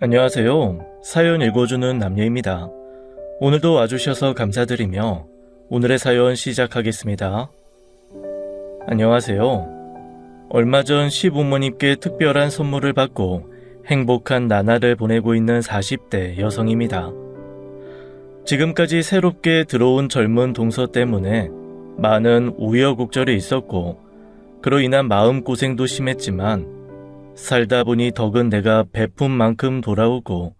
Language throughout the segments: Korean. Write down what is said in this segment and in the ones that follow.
안녕하세요. 사연 읽어주는 남녀입니다. 오늘도 와주셔서 감사드리며 오늘의 사연 시작하겠습니다. 안녕하세요. 얼마 전 시부모님께 특별한 선물을 받고 행복한 나날을 보내고 있는 40대 여성입니다. 지금까지 새롭게 들어온 젊은 동서 때문에 많은 우여곡절이 있었고 그로 인한 마음고생도 심했지만 살다 보니 덕은 내가 베푼 만큼 돌아오고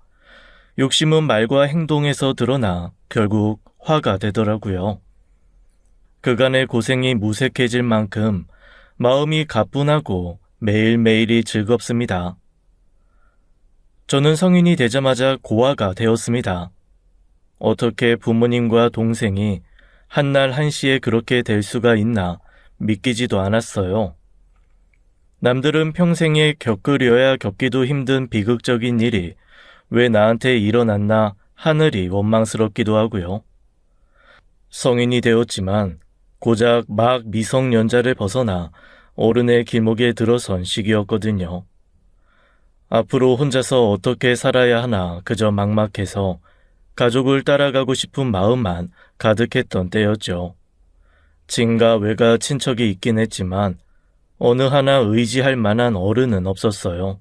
욕심은 말과 행동에서 드러나 결국 화가 되더라고요. 그간의 고생이 무색해질 만큼 마음이 가뿐하고 매일매일이 즐겁습니다. 저는 성인이 되자마자 고아가 되었습니다. 어떻게 부모님과 동생이 한날 한시에 그렇게 될 수가 있나 믿기지도 않았어요. 남들은 평생에 겪으려야 겪기도 힘든 비극적인 일이 왜 나한테 일어났나 하늘이 원망스럽기도 하고요. 성인이 되었지만 고작 막 미성년자를 벗어나 어른의 길목에 들어선 시기였거든요. 앞으로 혼자서 어떻게 살아야 하나 그저 막막해서 가족을 따라가고 싶은 마음만 가득했던 때였죠. 친가 외가 친척이 있긴 했지만 어느 하나 의지할 만한 어른은 없었어요.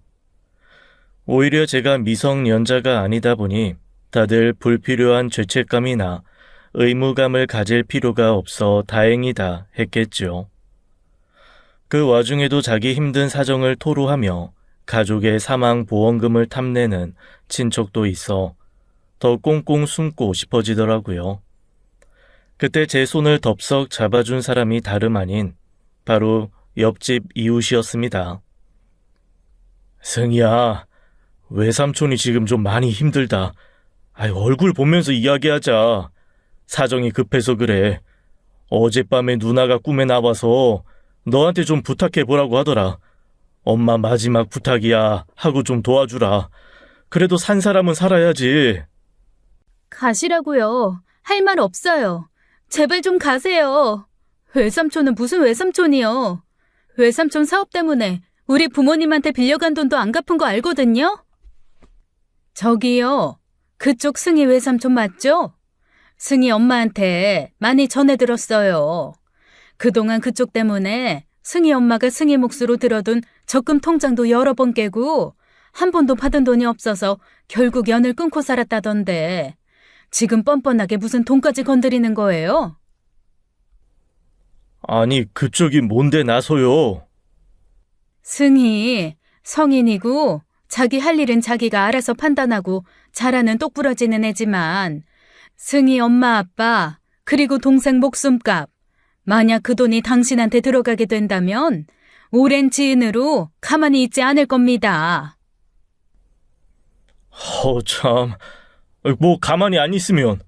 오히려 제가 미성년자가 아니다 보니 다들 불필요한 죄책감이나 의무감을 가질 필요가 없어 다행이다 했겠죠. 그 와중에도 자기 힘든 사정을 토로하며 가족의 사망보험금을 탐내는 친척도 있어 더 꽁꽁 숨고 싶어지더라고요. 그때 제 손을 덥석 잡아준 사람이 다름 아닌 바로 옆집 이웃이었습니다. 승희야, 외삼촌이 지금 좀 많이 힘들다. 얼굴 보면서 이야기하자. 사정이 급해서 그래. 어젯밤에 누나가 꿈에 나와서 너한테 좀 부탁해보라고 하더라. 엄마 마지막 부탁이야 하고 좀 도와주라. 그래도 산 사람은 살아야지. 가시라고요. 할 말 없어요. 제발 좀 가세요. 외삼촌은 무슨 외삼촌이요. 외삼촌 사업 때문에 우리 부모님한테 빌려간 돈도 안 갚은 거 알거든요? 저기요. 그쪽 승희 외삼촌 맞죠? 승희 엄마한테 많이 전해들었어요. 그동안 그쪽 때문에 승희 엄마가 승희 몫으로 들어둔 적금 통장도 여러 번 깨고 한 번도 받은 돈이 없어서 결국 연을 끊고 살았다던데 지금 뻔뻔하게 무슨 돈까지 건드리는 거예요? 아니, 그쪽이 뭔데 나서요? 승희, 성인이고 자기 할 일은 자기가 알아서 판단하고 잘하는 똑부러지는 애지만 승희 엄마 아빠 그리고 동생 목숨값 만약 그 돈이 당신한테 들어가게 된다면 오랜 지인으로 가만히 있지 않을 겁니다. 참, 뭐 가만히 안 있으면.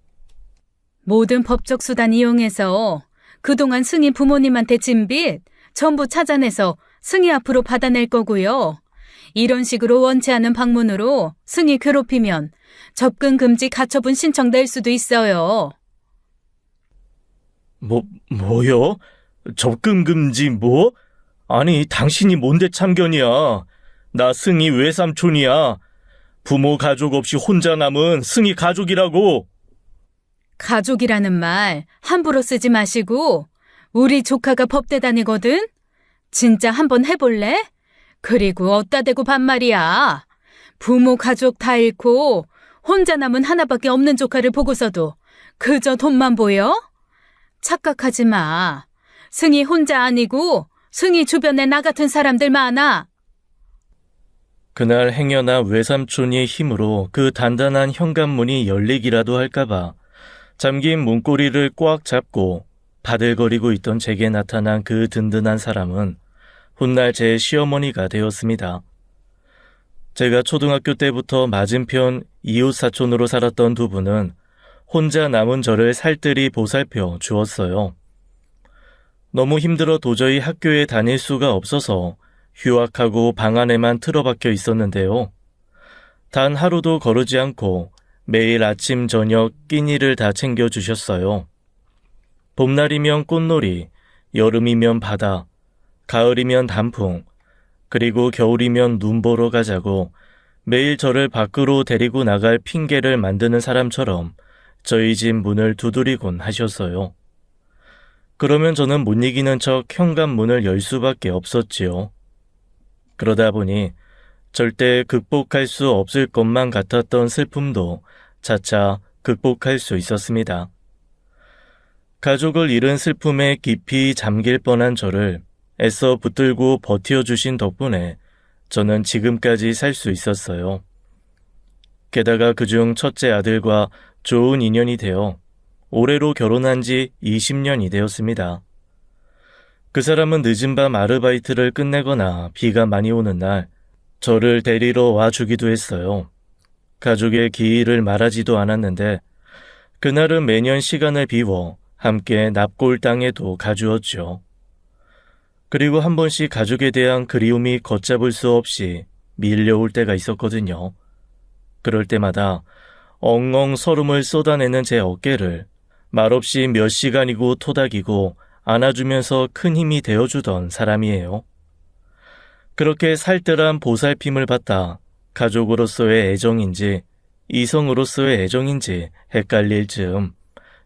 모든 법적 수단 이용해서 그동안 승희 부모님한테 진 빚 전부 찾아내서 승희 앞으로 받아낼 거고요. 이런 식으로 원치 않은 방문으로 승희 괴롭히면 접근 금지 가처분 신청 낼 수도 있어요. 뭐요? 접근 금지 뭐? 아니, 당신이 뭔데 참견이야. 나 승희 외삼촌이야. 부모 가족 없이 혼자 남은 승희 가족이라고. 가족이라는 말 함부로 쓰지 마시고 우리 조카가 법대 다니거든? 진짜 한번 해볼래? 그리고 어따 대고 반말이야. 부모 가족 다 잃고 혼자 남은 하나밖에 없는 조카를 보고서도 그저 돈만 보여? 착각하지 마. 승희 혼자 아니고 승희 주변에 나 같은 사람들 많아. 그날 행여나 외삼촌의 힘으로 그 단단한 현관문이 열리기라도 할까봐 잠긴 문고리를 꽉 잡고 바들거리고 있던 제게 나타난 그 든든한 사람은 훗날 제 시어머니가 되었습니다. 제가 초등학교 때부터 맞은편 이웃사촌으로 살았던 두 분은 혼자 남은 저를 살뜰히 보살펴 주었어요. 너무 힘들어 도저히 학교에 다닐 수가 없어서 휴학하고 방 안에만 틀어박혀 있었는데요. 단 하루도 거르지 않고 매일 아침 저녁 끼니를 다 챙겨주셨어요. 봄날이면 꽃놀이, 여름이면 바다, 가을이면 단풍, 그리고 겨울이면 눈 보러 가자고 매일 저를 밖으로 데리고 나갈 핑계를 만드는 사람처럼 저희 집 문을 두드리곤 하셨어요. 그러면 저는 못 이기는 척 현관문을 열 수밖에 없었지요. 그러다 보니 절대 극복할 수 없을 것만 같았던 슬픔도 차차 극복할 수 있었습니다. 가족을 잃은 슬픔에 깊이 잠길 뻔한 저를 애써 붙들고 버텨주신 덕분에 저는 지금까지 살 수 있었어요. 게다가 그중 첫째 아들과 좋은 인연이 되어 올해로 결혼한 지 20년이 되었습니다. 그 사람은 늦은 밤 아르바이트를 끝내거나 비가 많이 오는 날 저를 데리러 와주기도 했어요. 가족의 기일을 말하지도 않았는데 그날은 매년 시간을 비워 함께 납골당에도 가주었죠. 그리고 한 번씩 가족에 대한 그리움이 걷잡을 수 없이 밀려올 때가 있었거든요. 그럴 때마다 엉엉 설움을 쏟아내는 제 어깨를 말없이 몇 시간이고 토닥이고 안아주면서 큰 힘이 되어주던 사람이에요. 그렇게 살뜰한 보살핌을 받다 가족으로서의 애정인지 이성으로서의 애정인지 헷갈릴 즈음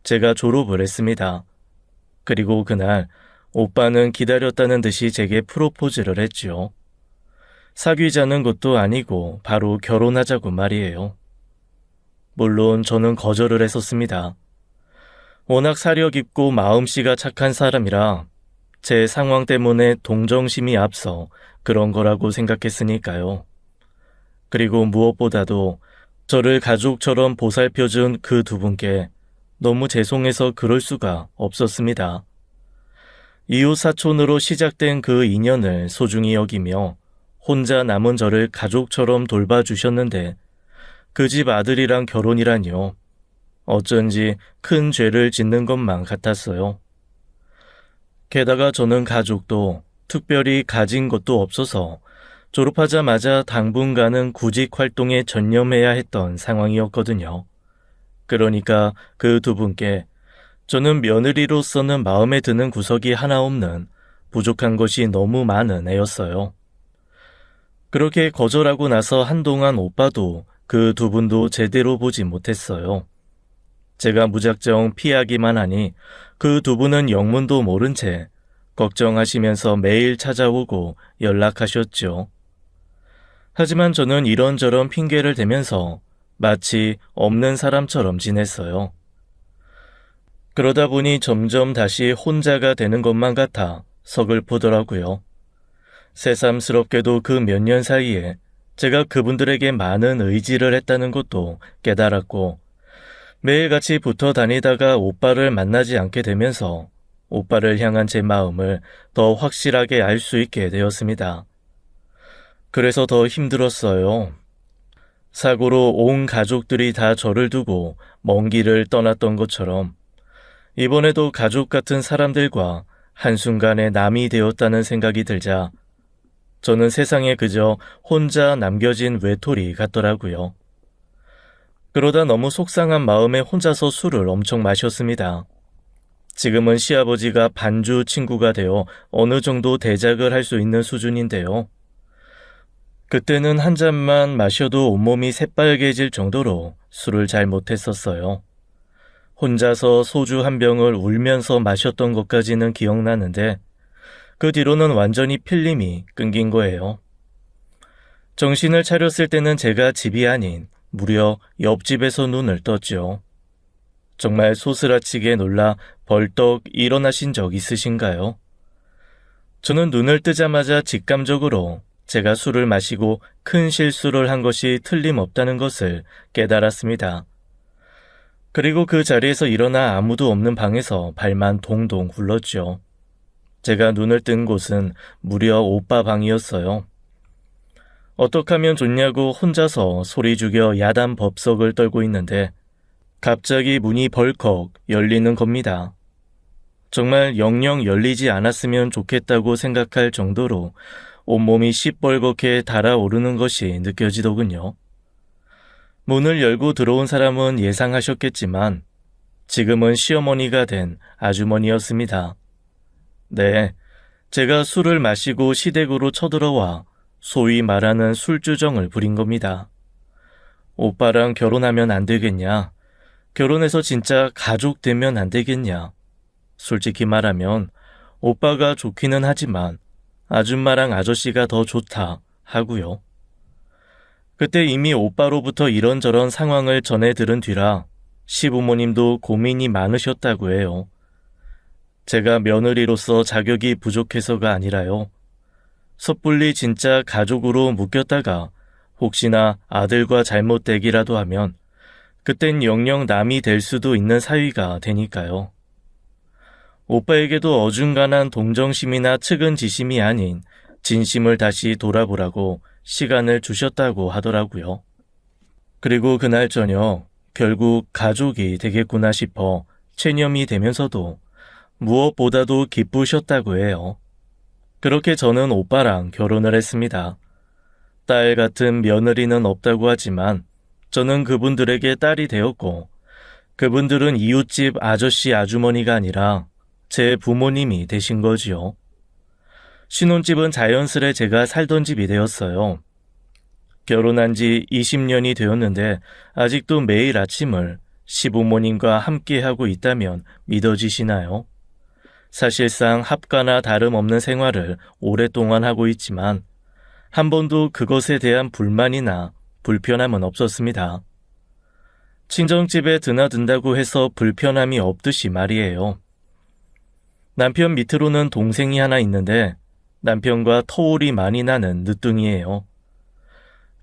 제가 졸업을 했습니다. 그리고 그날 오빠는 기다렸다는 듯이 제게 프로포즈를 했지요. 사귀자는 것도 아니고 바로 결혼하자고 말이에요. 물론 저는 거절을 했었습니다. 워낙 사려 깊고 마음씨가 착한 사람이라 제 상황 때문에 동정심이 앞서 그런 거라고 생각했으니까요. 그리고 무엇보다도 저를 가족처럼 보살펴준 그 두 분께 너무 죄송해서 그럴 수가 없었습니다. 이웃 사촌으로 시작된 그 인연을 소중히 여기며 혼자 남은 저를 가족처럼 돌봐주셨는데 그 집 아들이랑 결혼이라뇨. 어쩐지 큰 죄를 짓는 것만 같았어요. 게다가 저는 가족도 특별히 가진 것도 없어서 졸업하자마자 당분간은 구직 활동에 전념해야 했던 상황이었거든요. 그러니까 그 두 분께 저는 며느리로서는 마음에 드는 구석이 하나 없는 부족한 것이 너무 많은 애였어요. 그렇게 거절하고 나서 한동안 오빠도 그 두 분도 제대로 보지 못했어요. 제가 무작정 피하기만 하니 그 두 분은 영문도 모른 채 걱정하시면서 매일 찾아오고 연락하셨죠. 하지만 저는 이런저런 핑계를 대면서 마치 없는 사람처럼 지냈어요. 그러다 보니 점점 다시 혼자가 되는 것만 같아 서글프더라고요. 새삼스럽게도 그 몇 년 사이에 제가 그분들에게 많은 의지를 했다는 것도 깨달았고 매일같이 붙어 다니다가 오빠를 만나지 않게 되면서 오빠를 향한 제 마음을 더 확실하게 알 수 있게 되었습니다. 그래서 더 힘들었어요. 사고로 온 가족들이 다 저를 두고 먼 길을 떠났던 것처럼 이번에도 가족 같은 사람들과 한순간에 남이 되었다는 생각이 들자 저는 세상에 그저 혼자 남겨진 외톨이 같더라고요. 그러다 너무 속상한 마음에 혼자서 술을 엄청 마셨습니다. 지금은 시아버지가 반주 친구가 되어 어느 정도 대작을 할 수 있는 수준인데요. 그때는 한 잔만 마셔도 온몸이 새빨개질 정도로 술을 잘 못했었어요. 혼자서 소주 한 병을 울면서 마셨던 것까지는 기억나는데 그 뒤로는 완전히 필름이 끊긴 거예요. 정신을 차렸을 때는 제가 집이 아닌 무려 옆집에서 눈을 떴죠. 정말 소스라치게 놀라 벌떡 일어나신 적 있으신가요? 저는 눈을 뜨자마자 직감적으로 제가 술을 마시고 큰 실수를 한 것이 틀림없다는 것을 깨달았습니다. 그리고 그 자리에서 일어나 아무도 없는 방에서 발만 동동 굴렀죠. 제가 눈을 뜬 곳은 무려 오빠 방이었어요. 어떻게 하면 좋냐고 혼자서 소리 죽여 야단 법석을 떨고 있는데 갑자기 문이 벌컥 열리는 겁니다. 정말 영영 열리지 않았으면 좋겠다고 생각할 정도로 온몸이 시뻘겋게 달아오르는 것이 느껴지더군요. 문을 열고 들어온 사람은 예상하셨겠지만 지금은 시어머니가 된 아주머니였습니다. 네, 제가 술을 마시고 시댁으로 쳐들어와 소위 말하는 술주정을 부린 겁니다. 오빠랑 결혼하면 안 되겠냐? 결혼해서 진짜 가족 되면 안 되겠냐? 솔직히 말하면 오빠가 좋기는 하지만 아줌마랑 아저씨가 더 좋다 하고요. 그때 이미 오빠로부터 이런저런 상황을 전해 들은 뒤라 시부모님도 고민이 많으셨다고 해요. 제가 며느리로서 자격이 부족해서가 아니라요. 섣불리 진짜 가족으로 묶였다가 혹시나 아들과 잘못되기라도 하면 그땐 영영 남이 될 수도 있는 사위가 되니까요. 오빠에게도 어중간한 동정심이나 측은지심이 아닌 진심을 다시 돌아보라고 시간을 주셨다고 하더라고요. 그리고 그날 저녁 결국 가족이 되겠구나 싶어 체념이 되면서도 무엇보다도 기쁘셨다고 해요. 그렇게 저는 오빠랑 결혼을 했습니다. 딸 같은 며느리는 없다고 하지만 저는 그분들에게 딸이 되었고 그분들은 이웃집 아저씨 아주머니가 아니라 제 부모님이 되신 거지요. 신혼집은 자연스레 제가 살던 집이 되었어요. 결혼한 지 20년이 되었는데 아직도 매일 아침을 시부모님과 함께하고 있다면 믿어지시나요? 사실상 합가나 다름없는 생활을 오랫동안 하고 있지만 한 번도 그것에 대한 불만이나 불편함은 없었습니다. 친정집에 드나든다고 해서 불편함이 없듯이 말이에요. 남편 밑으로는 동생이 하나 있는데 남편과 터울이 많이 나는 늦둥이에요.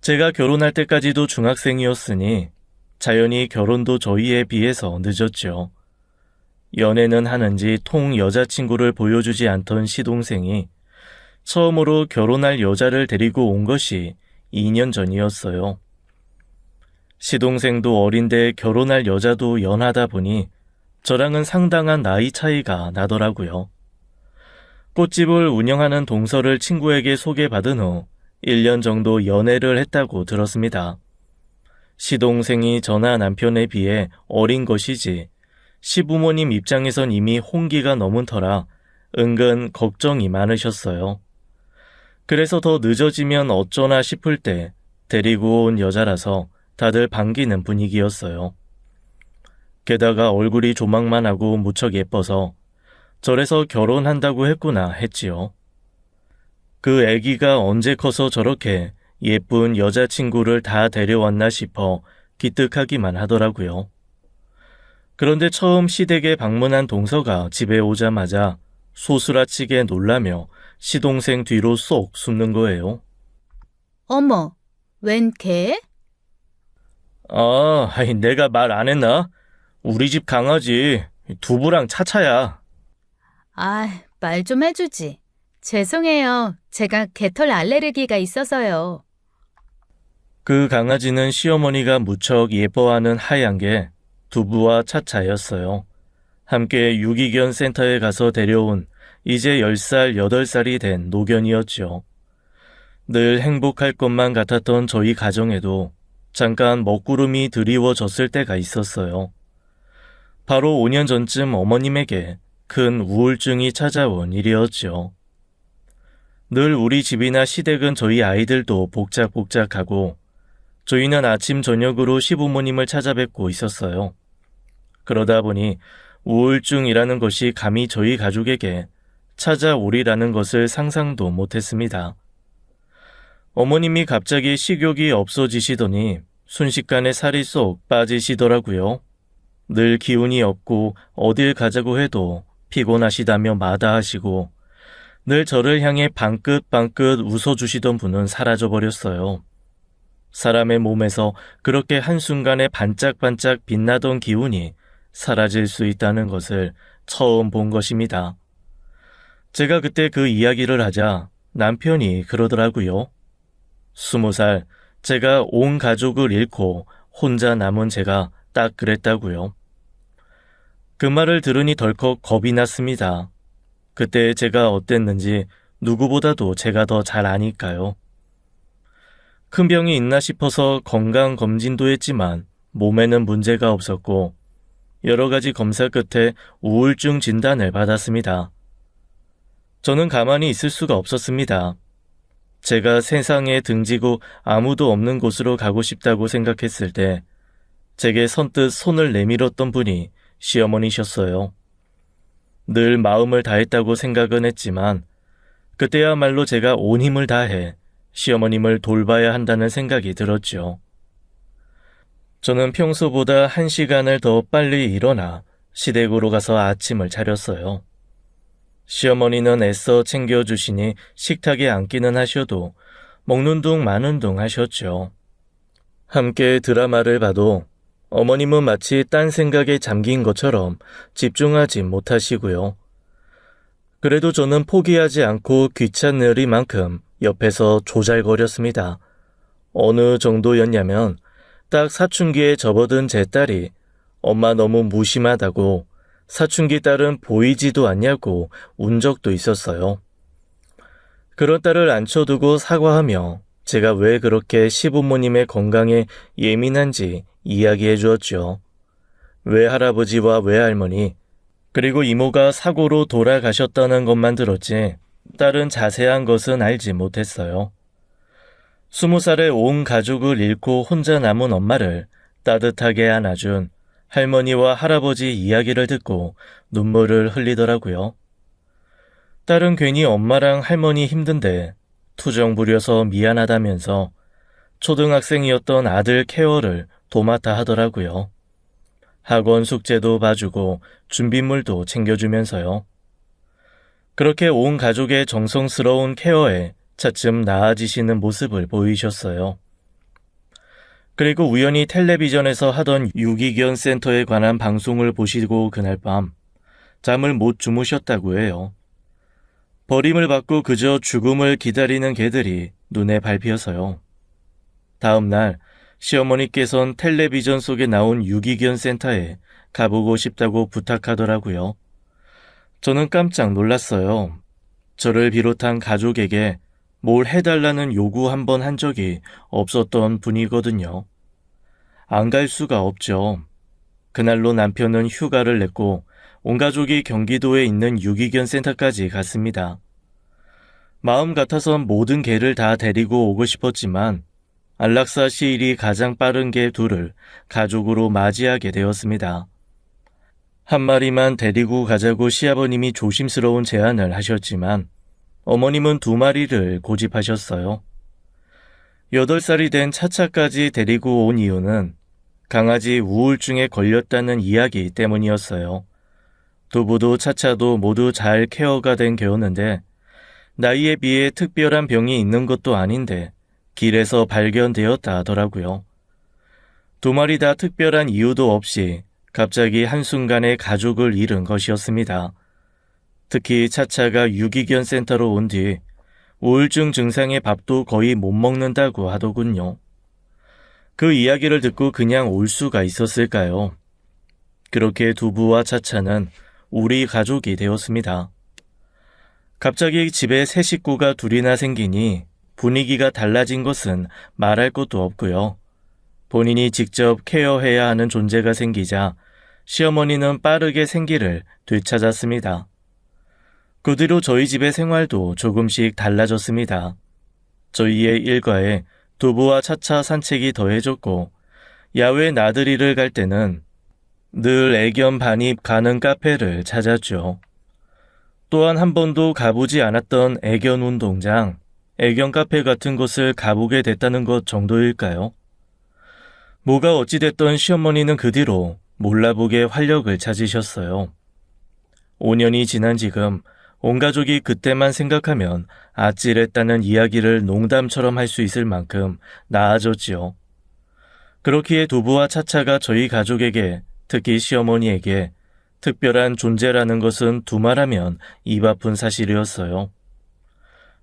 제가 결혼할 때까지도 중학생이었으니 자연히 결혼도 저희에 비해서 늦었죠. 연애는 하는지 통 여자친구를 보여주지 않던 시동생이 처음으로 결혼할 여자를 데리고 온 것이 2년 전이었어요. 시동생도 어린데 결혼할 여자도 연하다 보니 저랑은 상당한 나이 차이가 나더라고요. 꽃집을 운영하는 동서를 친구에게 소개받은 후 1년 정도 연애를 했다고 들었습니다. 시동생이 저나 남편에 비해 어린 것이지 시부모님 입장에선 이미 홍기가 넘은 터라 은근 걱정이 많으셨어요. 그래서 더 늦어지면 어쩌나 싶을 때 데리고 온 여자라서 다들 반기는 분위기였어요. 게다가 얼굴이 조망만하고 무척 예뻐서 저래서 결혼한다고 했구나 했지요. 그 애기가 언제 커서 저렇게 예쁜 여자친구를 다 데려왔나 싶어 기특하기만 하더라고요. 그런데 처음 시댁에 방문한 동서가 집에 오자마자 소스라치게 놀라며 시동생 뒤로 쏙 숨는 거예요. 어머, 웬 개? 내가 말 안 했나? 우리 집 강아지 두부랑 차차야. 말 좀 해주지. 죄송해요. 제가 개털 알레르기가 있어서요. 그 강아지는 시어머니가 무척 예뻐하는 하얀 게 두부와 차차였어요. 함께 유기견 센터에 가서 데려온 이제 10살, 8살이 된 노견이었죠. 늘 행복할 것만 같았던 저희 가정에도 잠깐 먹구름이 드리워졌을 때가 있었어요. 바로 5년 전쯤 어머님에게 큰 우울증이 찾아온 일이었죠. 늘 우리 집이나 시댁은 저희 아이들도 복작복작하고 저희는 아침 저녁으로 시부모님을 찾아뵙고 있었어요. 그러다 보니 우울증이라는 것이 감히 저희 가족에게 찾아오리라는 것을 상상도 못했습니다. 어머님이 갑자기 식욕이 없어지시더니 순식간에 살이 쏙 빠지시더라고요. 늘 기운이 없고 어딜 가자고 해도 피곤하시다며 마다하시고 늘 저를 향해 방긋방긋 웃어주시던 분은 사라져버렸어요. 사람의 몸에서 그렇게 한순간에 반짝반짝 빛나던 기운이 사라질 수 있다는 것을 처음 본 것입니다. 제가 그때 그 이야기를 하자 남편이 그러더라고요. 20살, 제가 온 가족을 잃고 혼자 남은 제가 딱 그랬다고요. 그 말을 들으니 덜컥 겁이 났습니다. 그때 제가 어땠는지 누구보다도 제가 더 잘 아니까요. 큰 병이 있나 싶어서 건강검진도 했지만 몸에는 문제가 없었고 여러 가지 검사 끝에 우울증 진단을 받았습니다. 저는 가만히 있을 수가 없었습니다. 제가 세상에 등지고 아무도 없는 곳으로 가고 싶다고 생각했을 때 제게 선뜻 손을 내밀었던 분이 시어머니셨어요. 늘 마음을 다했다고 생각은 했지만 그때야말로 제가 온 힘을 다해 시어머님을 돌봐야 한다는 생각이 들었죠. 저는 평소보다 1시간을 더 빨리 일어나 시댁으로 가서 아침을 차렸어요. 시어머니는 애써 챙겨주시니 식탁에 앉기는 하셔도 먹는 둥 마는 둥 하셨죠. 함께 드라마를 봐도 어머님은 마치 딴 생각에 잠긴 것처럼 집중하지 못하시고요. 그래도 저는 포기하지 않고 귀찮으리만큼 옆에서 조잘거렸습니다. 어느 정도였냐면 딱 사춘기에 접어든 제 딸이 엄마 너무 무심하다고 사춘기 딸은 보이지도 않냐고 운 적도 있었어요. 그런 딸을 앉혀두고 사과하며 제가 왜 그렇게 시부모님의 건강에 예민한지 이야기해 주었죠. 외할아버지와 외할머니 그리고 이모가 사고로 돌아가셨다는 것만 들었지 딸은 자세한 것은 알지 못했어요. 20살에 온 가족을 잃고 혼자 남은 엄마를 따뜻하게 안아준 할머니와 할아버지 이야기를 듣고 눈물을 흘리더라고요. 딸은 괜히 엄마랑 할머니 힘든데 투정 부려서 미안하다면서 초등학생이었던 아들 케어를 도맡아 하더라고요. 학원 숙제도 봐주고 준비물도 챙겨주면서요. 그렇게 온 가족의 정성스러운 케어에 차츰 나아지시는 모습을 보이셨어요. 그리고 우연히 텔레비전에서 하던 유기견 센터에 관한 방송을 보시고 그날 밤 잠을 못 주무셨다고 해요. 버림을 받고 그저 죽음을 기다리는 개들이 눈에 밟혀서요. 다음 날 시어머니께선 텔레비전 속에 나온 유기견 센터에 가보고 싶다고 부탁하더라고요. 저는 깜짝 놀랐어요. 저를 비롯한 가족에게 뭘 해달라는 요구 한 번 한 적이 없었던 분이거든요. 안 갈 수가 없죠. 그날로 남편은 휴가를 냈고 온 가족이 경기도에 있는 유기견 센터까지 갔습니다. 마음 같아선 모든 개를 다 데리고 오고 싶었지만 안락사 시일이 가장 빠른 개 둘을 가족으로 맞이하게 되었습니다. 한 마리만 데리고 가자고 시아버님이 조심스러운 제안을 하셨지만 어머님은 2마리를 고집하셨어요. 8살이 된 차차까지 데리고 온 이유는 강아지 우울증에 걸렸다는 이야기 때문이었어요. 두부도 차차도 모두 잘 케어가 된 개였는데 나이에 비해 특별한 병이 있는 것도 아닌데 길에서 발견되었다 하더라고요. 2마리 다 특별한 이유도 없이 갑자기 한순간에 가족을 잃은 것이었습니다. 특히 차차가 유기견 센터로 온 뒤 우울증 증상의 밥도 거의 못 먹는다고 하더군요. 그 이야기를 듣고 그냥 올 수가 있었을까요? 그렇게 두부와 차차는 우리 가족이 되었습니다. 갑자기 집에 새 식구가 둘이나 생기니 분위기가 달라진 것은 말할 것도 없고요. 본인이 직접 케어해야 하는 존재가 생기자 시어머니는 빠르게 생기를 되찾았습니다. 그 뒤로 저희 집의 생활도 조금씩 달라졌습니다. 저희의 일과에 두부와 차차 산책이 더해졌고 야외 나들이를 갈 때는 늘 애견 반입 가는 카페를 찾았죠. 또한 한 번도 가보지 않았던 애견 운동장, 애견 카페 같은 곳을 가보게 됐다는 것 정도일까요? 뭐가 어찌됐던 시어머니는 그 뒤로 몰라보게 활력을 찾으셨어요. 5년이 지난 지금 온 가족이 그때만 생각하면 아찔했다는 이야기를 농담처럼 할 수 있을 만큼 나아졌지요. 그렇기에 두부와 차차가 저희 가족에게, 특히 시어머니에게 특별한 존재라는 것은 두말하면 입 아픈 사실이었어요.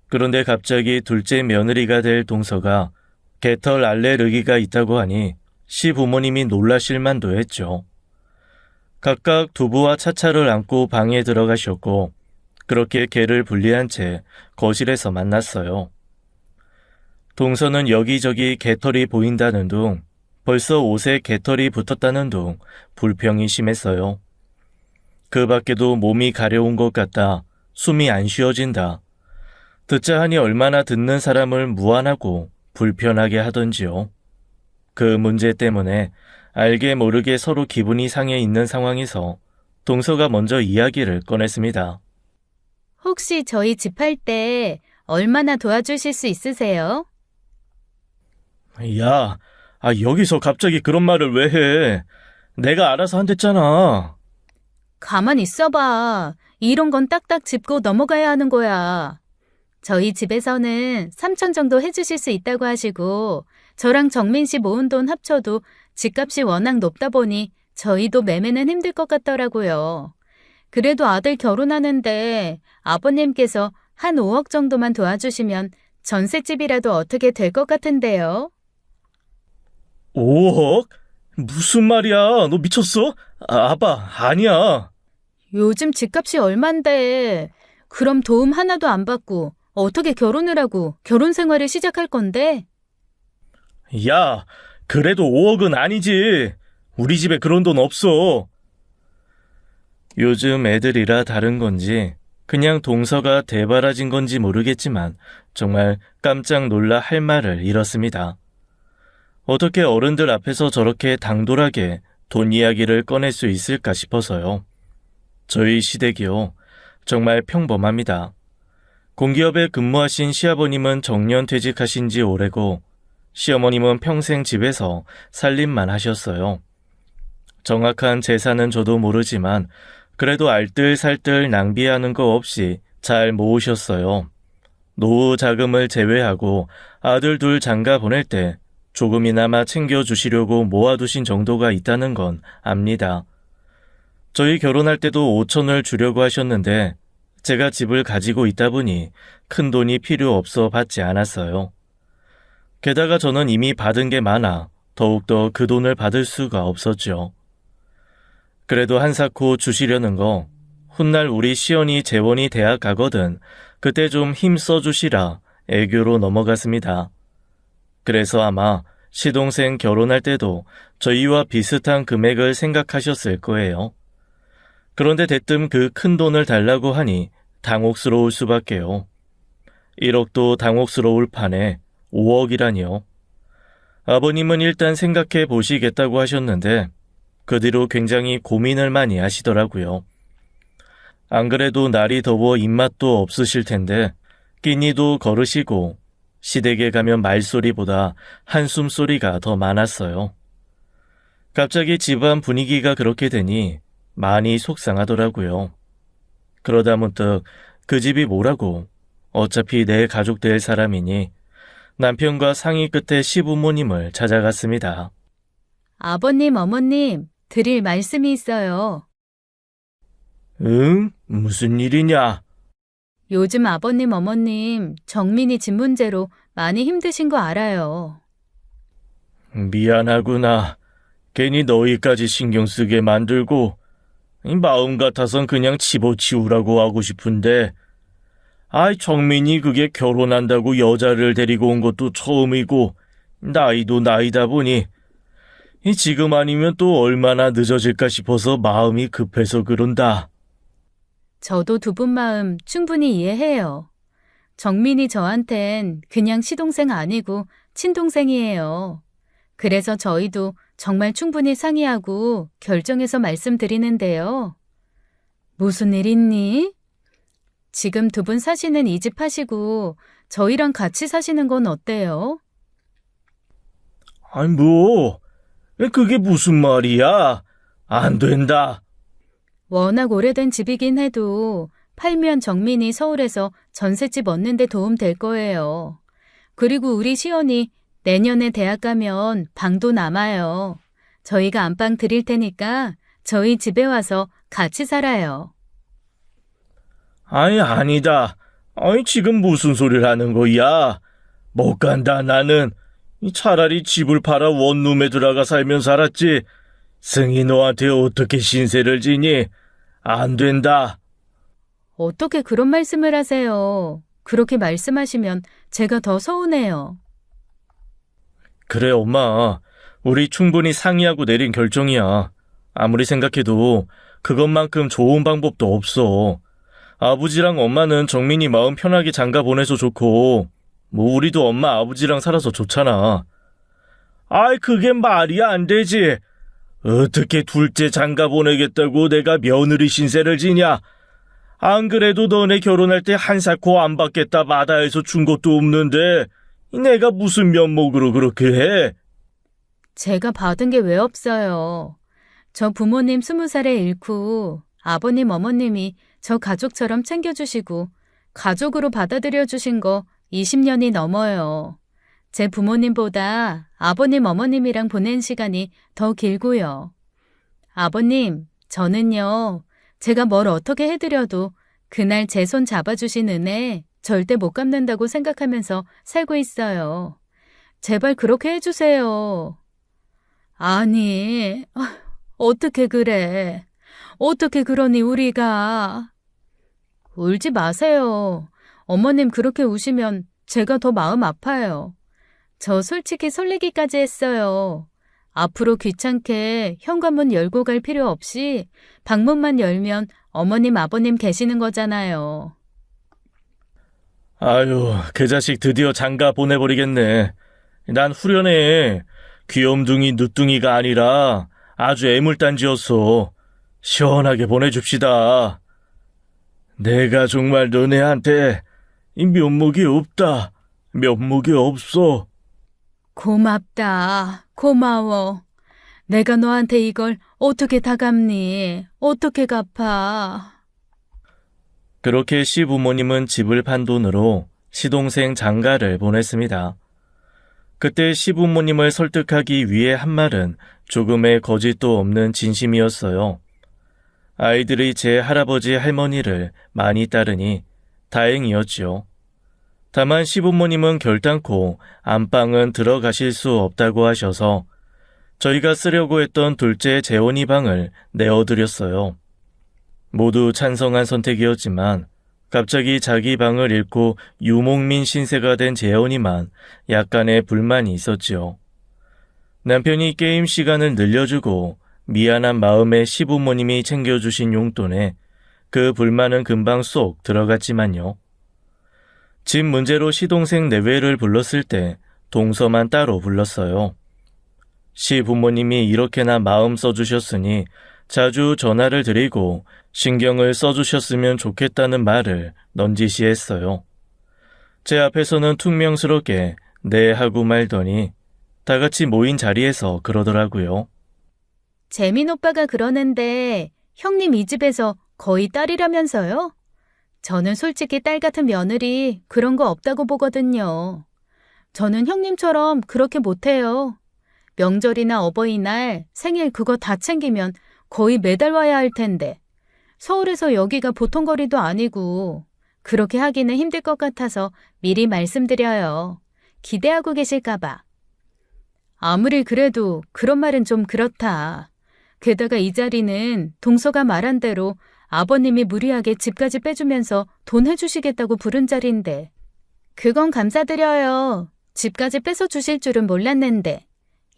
그런데 갑자기 둘째 며느리가 될 동서가 개털 알레르기가 있다고 하니 시부모님이 놀라실 만도 했죠. 각각 두부와 차차를 안고 방에 들어가셨고 그렇게 개를 분리한 채 거실에서 만났어요. 동서는 여기저기 개털이 보인다는 둥, 벌써 옷에 개털이 붙었다는 둥 불평이 심했어요. 그 밖에도 몸이 가려운 것 같다, 숨이 안 쉬어진다, 듣자 하니 얼마나 듣는 사람을 무안하고 불편하게 하던지요. 그 문제 때문에 알게 모르게 서로 기분이 상해 있는 상황에서 동서가 먼저 이야기를 꺼냈습니다. 혹시 저희 집 할 때 얼마나 도와주실 수 있으세요? 야, 여기서 갑자기 그런 말을 왜 해? 내가 알아서 한댔잖아. 가만 있어봐. 이런 건 딱딱 짚고 넘어가야 하는 거야. 저희 집에서는 3천 정도 해주실 수 있다고 하시고 저랑 정민 씨 모은 돈 합쳐도 집값이 워낙 높다 보니 저희도 매매는 힘들 것 같더라고요. 그래도 아들 결혼하는데 아버님께서 한 5억 정도만 도와주시면 전셋집이라도 어떻게 될 것 같은데요. 5억? 무슨 말이야? 너 미쳤어? 아빠, 아니야. 요즘 집값이 얼만데 그럼 도움 하나도 안 받고 어떻게 결혼을 하고 결혼 생활을 시작할 건데? 야, 그래도 5억은 아니지. 우리 집에 그런 돈 없어. 요즘 애들이라 다른 건지 그냥 동서가 대바라진 건지 모르겠지만 정말 깜짝 놀라 할 말을 잃었습니다. 어떻게 어른들 앞에서 저렇게 당돌하게 돈 이야기를 꺼낼 수 있을까 싶어서요. 저희 시댁이요. 정말 평범합니다. 공기업에 근무하신 시아버님은 정년 퇴직하신 지 오래고 시어머님은 평생 집에서 살림만 하셨어요. 정확한 재산은 저도 모르지만 그래도 알뜰살뜰 낭비하는 거 없이 잘 모으셨어요. 노후 자금을 제외하고 아들 둘 장가 보낼 때 조금이나마 챙겨주시려고 모아두신 정도가 있다는 건 압니다. 저희 결혼할 때도 5천을 주려고 하셨는데 제가 집을 가지고 있다 보니 큰 돈이 필요 없어 받지 않았어요. 게다가 저는 이미 받은 게 많아 더욱더 그 돈을 받을 수가 없었죠. 그래도 한사코 주시려는 거 훗날 우리 시연이 재원이 대학 가거든 그때 좀 힘써 주시라 애교로 넘어갔습니다. 그래서 아마 시동생 결혼할 때도 저희와 비슷한 금액을 생각하셨을 거예요. 그런데 대뜸 그 큰 돈을 달라고 하니 당혹스러울 수밖에요. 1억도 당혹스러울 판에 5억이라니요. 아버님은 일단 생각해 보시겠다고 하셨는데 그 뒤로 굉장히 고민을 많이 하시더라고요. 안 그래도 날이 더워 입맛도 없으실 텐데 끼니도 거르시고 시댁에 가면 말소리보다 한숨소리가 더 많았어요. 갑자기 집안 분위기가 그렇게 되니 많이 속상하더라고요. 그러다 문득 그 집이 뭐라고 어차피 내 가족 될 사람이니 남편과 상의 끝에 시부모님을 찾아갔습니다. 아버님, 어머님, 드릴 말씀이 있어요. 응? 무슨 일이냐? 요즘 아버님, 어머님, 정민이 집 문제로 많이 힘드신 거 알아요. 미안하구나. 괜히 너희까지 신경 쓰게 만들고 마음 같아선 그냥 집어치우라고 하고 싶은데 정민이 그게 결혼한다고 여자를 데리고 온 것도 처음이고 나이도 나이다 보니 지금 아니면 또 얼마나 늦어질까 싶어서 마음이 급해서 그런다. 저도 두 분 마음 충분히 이해해요. 정민이 저한텐 그냥 시동생 아니고 친동생이에요. 그래서 저희도 정말 충분히 상의하고 결정해서 말씀드리는데요. 무슨 일 있니? 지금 두 분 사시는 이 집 하시고 저희랑 같이 사시는 건 어때요? 그게 무슨 말이야? 안 된다. 워낙 오래된 집이긴 해도 팔면 정민이 서울에서 전셋집 얻는 데 도움 될 거예요. 그리고 우리 시연이 내년에 대학 가면 방도 남아요. 저희가 안방 드릴 테니까 저희 집에 와서 같이 살아요. 아니다. 지금 무슨 소리를 하는 거야? 못 간다, 나는. 차라리 집을 팔아 원룸에 들어가 살면 살았지. 승희 너한테 어떻게 신세를 지니? 안 된다. 어떻게 그런 말씀을 하세요? 그렇게 말씀하시면 제가 더 서운해요. 그래, 엄마. 우리 충분히 상의하고 내린 결정이야. 아무리 생각해도 그것만큼 좋은 방법도 없어. 아버지랑 엄마는 정민이 마음 편하게 장가 보내서 좋고, 뭐 우리도 엄마 아버지랑 살아서 좋잖아. 아이, 그게 말이 안 되지. 어떻게 둘째 장가 보내겠다고 내가 며느리 신세를 지냐? 안 그래도 너네 결혼할 때 한사코 안 받겠다 마다해서 준 것도 없는데 내가 무슨 면목으로 그렇게 해? 제가 받은 게 왜 없어요. 저 부모님 20살에 잃고 아버님 어머님이 저 가족처럼 챙겨주시고 가족으로 받아들여 주신 거 20년이 넘어요. 제 부모님보다 아버님 어머님이랑 보낸 시간이 더 길고요. 아버님, 저는요. 제가 뭘 어떻게 해드려도 그날 제 손 잡아주신 은혜 절대 못 갚는다고 생각하면서 살고 있어요. 제발 그렇게 해주세요. 아니, 어떻게 그래? 어떻게 그러니 우리가? 울지 마세요. 어머님 그렇게 우시면 제가 더 마음 아파요. 저 솔직히 설레기까지 했어요. 앞으로 귀찮게 현관문 열고 갈 필요 없이 방문만 열면 어머님 아버님 계시는 거잖아요. 아유, 그 자식 드디어 장가 보내버리겠네. 난 후련해. 귀염둥이 누뚱이가 아니라 아주 애물단지였어. 시원하게 보내줍시다. 내가 정말 너네한테 이 면목이 없다. 면목이 없어. 고맙다. 고마워. 내가 너한테 이걸 어떻게 다 갚니? 어떻게 갚아? 그렇게 시부모님은 집을 판 돈으로 시동생 장가를 보냈습니다. 그때 시부모님을 설득하기 위해 한 말은 조금의 거짓도 없는 진심이었어요. 아이들이 제 할아버지 할머니를 많이 따르니 다행이었지요. 다만 시부모님은 결단코 안방은 들어가실 수 없다고 하셔서 저희가 쓰려고 했던 둘째 재원이 방을 내어드렸어요. 모두 찬성한 선택이었지만 갑자기 자기 방을 잃고 유목민 신세가 된 재원이만 약간의 불만이 있었지요. 남편이 게임 시간을 늘려주고 미안한 마음에 시부모님이 챙겨주신 용돈에 그 불만은 금방 쏙 들어갔지만요. 집 문제로 시동생 내외를 불렀을 때 동서만 따로 불렀어요. 시부모님이 이렇게나 마음 써주셨으니 자주 전화를 드리고 신경을 써주셨으면 좋겠다는 말을 넌지시했어요. 제 앞에서는 퉁명스럽게 네 하고 말더니 다 같이 모인 자리에서 그러더라고요. 재민 오빠가 그러는데 형님 이 집에서 거의 딸이라면서요? 저는 솔직히 딸 같은 며느리 그런 거 없다고 보거든요. 저는 형님처럼 그렇게 못해요. 명절이나 어버이날, 생일 그거 다 챙기면 거의 매달 와야 할 텐데 서울에서 여기가 보통 거리도 아니고 그렇게 하기는 힘들 것 같아서 미리 말씀드려요. 기대하고 계실까 봐. 아무리 그래도 그런 말은 좀 그렇다. 게다가 이 자리는 동서가 말한 대로 아버님이 무리하게 집까지 빼주면서 돈 해주시겠다고 부른 자리인데. 그건 감사드려요. 집까지 뺏어 주실 줄은 몰랐는데.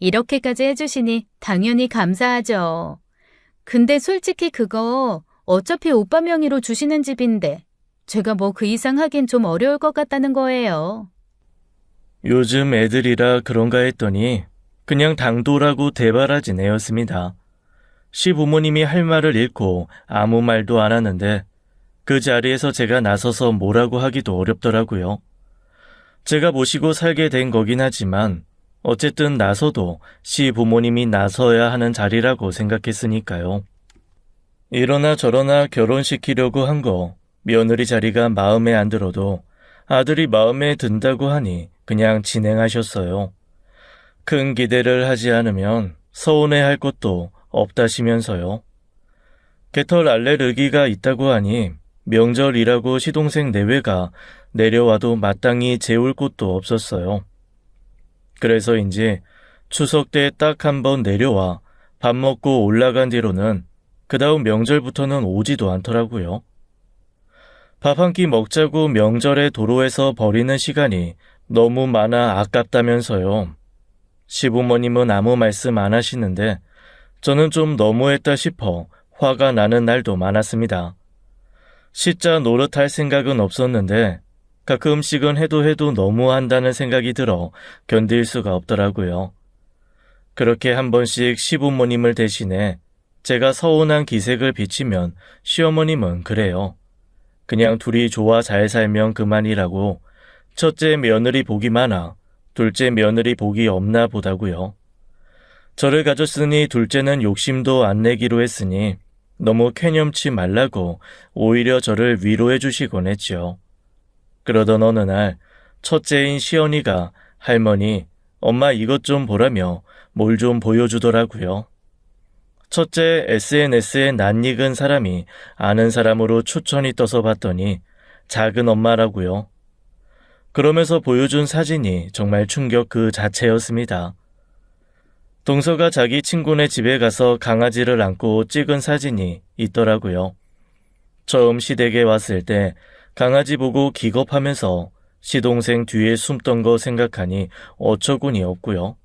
이렇게까지 해주시니 당연히 감사하죠. 근데 솔직히 그거 어차피 오빠 명의로 주시는 집인데 제가 뭐 그 이상 하긴 좀 어려울 것 같다는 거예요. 요즘 애들이라 그런가 했더니 그냥 당돌하고 대바라진 애였습니다. 시부모님이 할 말을 잃고 아무 말도 안 하는데 그 자리에서 제가 나서서 뭐라고 하기도 어렵더라고요. 제가 모시고 살게 된 거긴 하지만 어쨌든 나서도 시부모님이 나서야 하는 자리라고 생각했으니까요. 이러나 저러나 결혼시키려고 한 거 며느리 자리가 마음에 안 들어도 아들이 마음에 든다고 하니 그냥 진행하셨어요. 큰 기대를 하지 않으면 서운해할 것도 없다시면서요. 개털 알레르기가 있다고 하니 명절이라고 시동생 내외가 내려와도 마땅히 재울 곳도 없었어요. 그래서인지 추석 때 딱 한 번 내려와 밥 먹고 올라간 뒤로는 그 다음 명절부터는 오지도 않더라고요. 밥 한 끼 먹자고 명절에 도로에서 버리는 시간이 너무 많아 아깝다면서요. 시부모님은 아무 말씀 안 하시는데 저는 좀 너무했다 싶어 화가 나는 날도 많았습니다. 시자 노릇할 생각은 없었는데 가끔씩은 해도 너무한다는 생각이 들어 견딜 수가 없더라고요. 그렇게 한 번씩 시부모님을 대신해 제가 서운한 기색을 비치면 시어머님은 그래요. 그냥 둘이 좋아 잘 살면 그만이라고, 첫째 며느리 복이 많아 둘째 며느리 복이 없나 보다고요. 저를 가졌으니 둘째는 욕심도 안 내기로 했으니 너무 쾌념치 말라고 오히려 저를 위로해 주시곤 했죠. 그러던 어느 날 첫째인 시연이가 할머니, 엄마 이것 좀 보라며 뭘 좀 보여주더라고요. 첫째 SNS에 낯익은 사람이 아는 사람으로 추천이 떠서 봤더니 작은 엄마라고요. 그러면서 보여준 사진이 정말 충격 그 자체였습니다. 동서가 자기 친구네 집에 가서 강아지를 안고 찍은 사진이 있더라고요. 처음 시댁에 왔을 때 강아지 보고 기겁하면서 시동생 뒤에 숨던 거 생각하니 어처구니 없고요.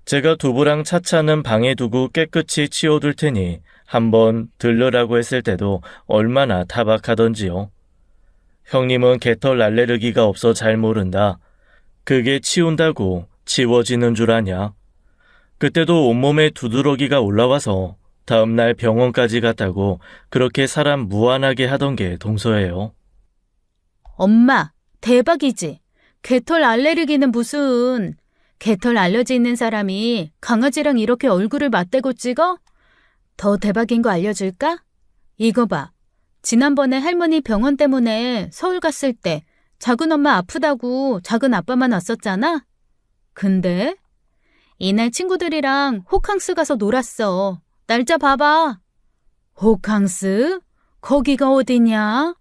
제가 두부랑 차차는 방에 두고 깨끗이 치워둘 테니 한번 들르라고 했을 때도 얼마나 타박하던지요. 형님은 개털 알레르기가 없어 잘 모른다. 그게 치운다고 치워지는 줄 아냐. 그때도 온몸에 두드러기가 올라와서 다음날 병원까지 갔다고 그렇게 사람 무안하게 하던 게 동서예요. 엄마, 대박이지. 개털 알레르기는 무슨... 개털 알러지 있는 사람이 강아지랑 이렇게 얼굴을 맞대고 찍어? 더 대박인 거 알려줄까? 이거 봐. 지난번에 할머니 병원 때문에 서울 갔을 때 작은 엄마 아프다고 작은 아빠만 왔었잖아? 근데 이날 친구들이랑 호캉스 가서 놀았어. 날짜 봐봐. 호캉스? 거기가 어디냐?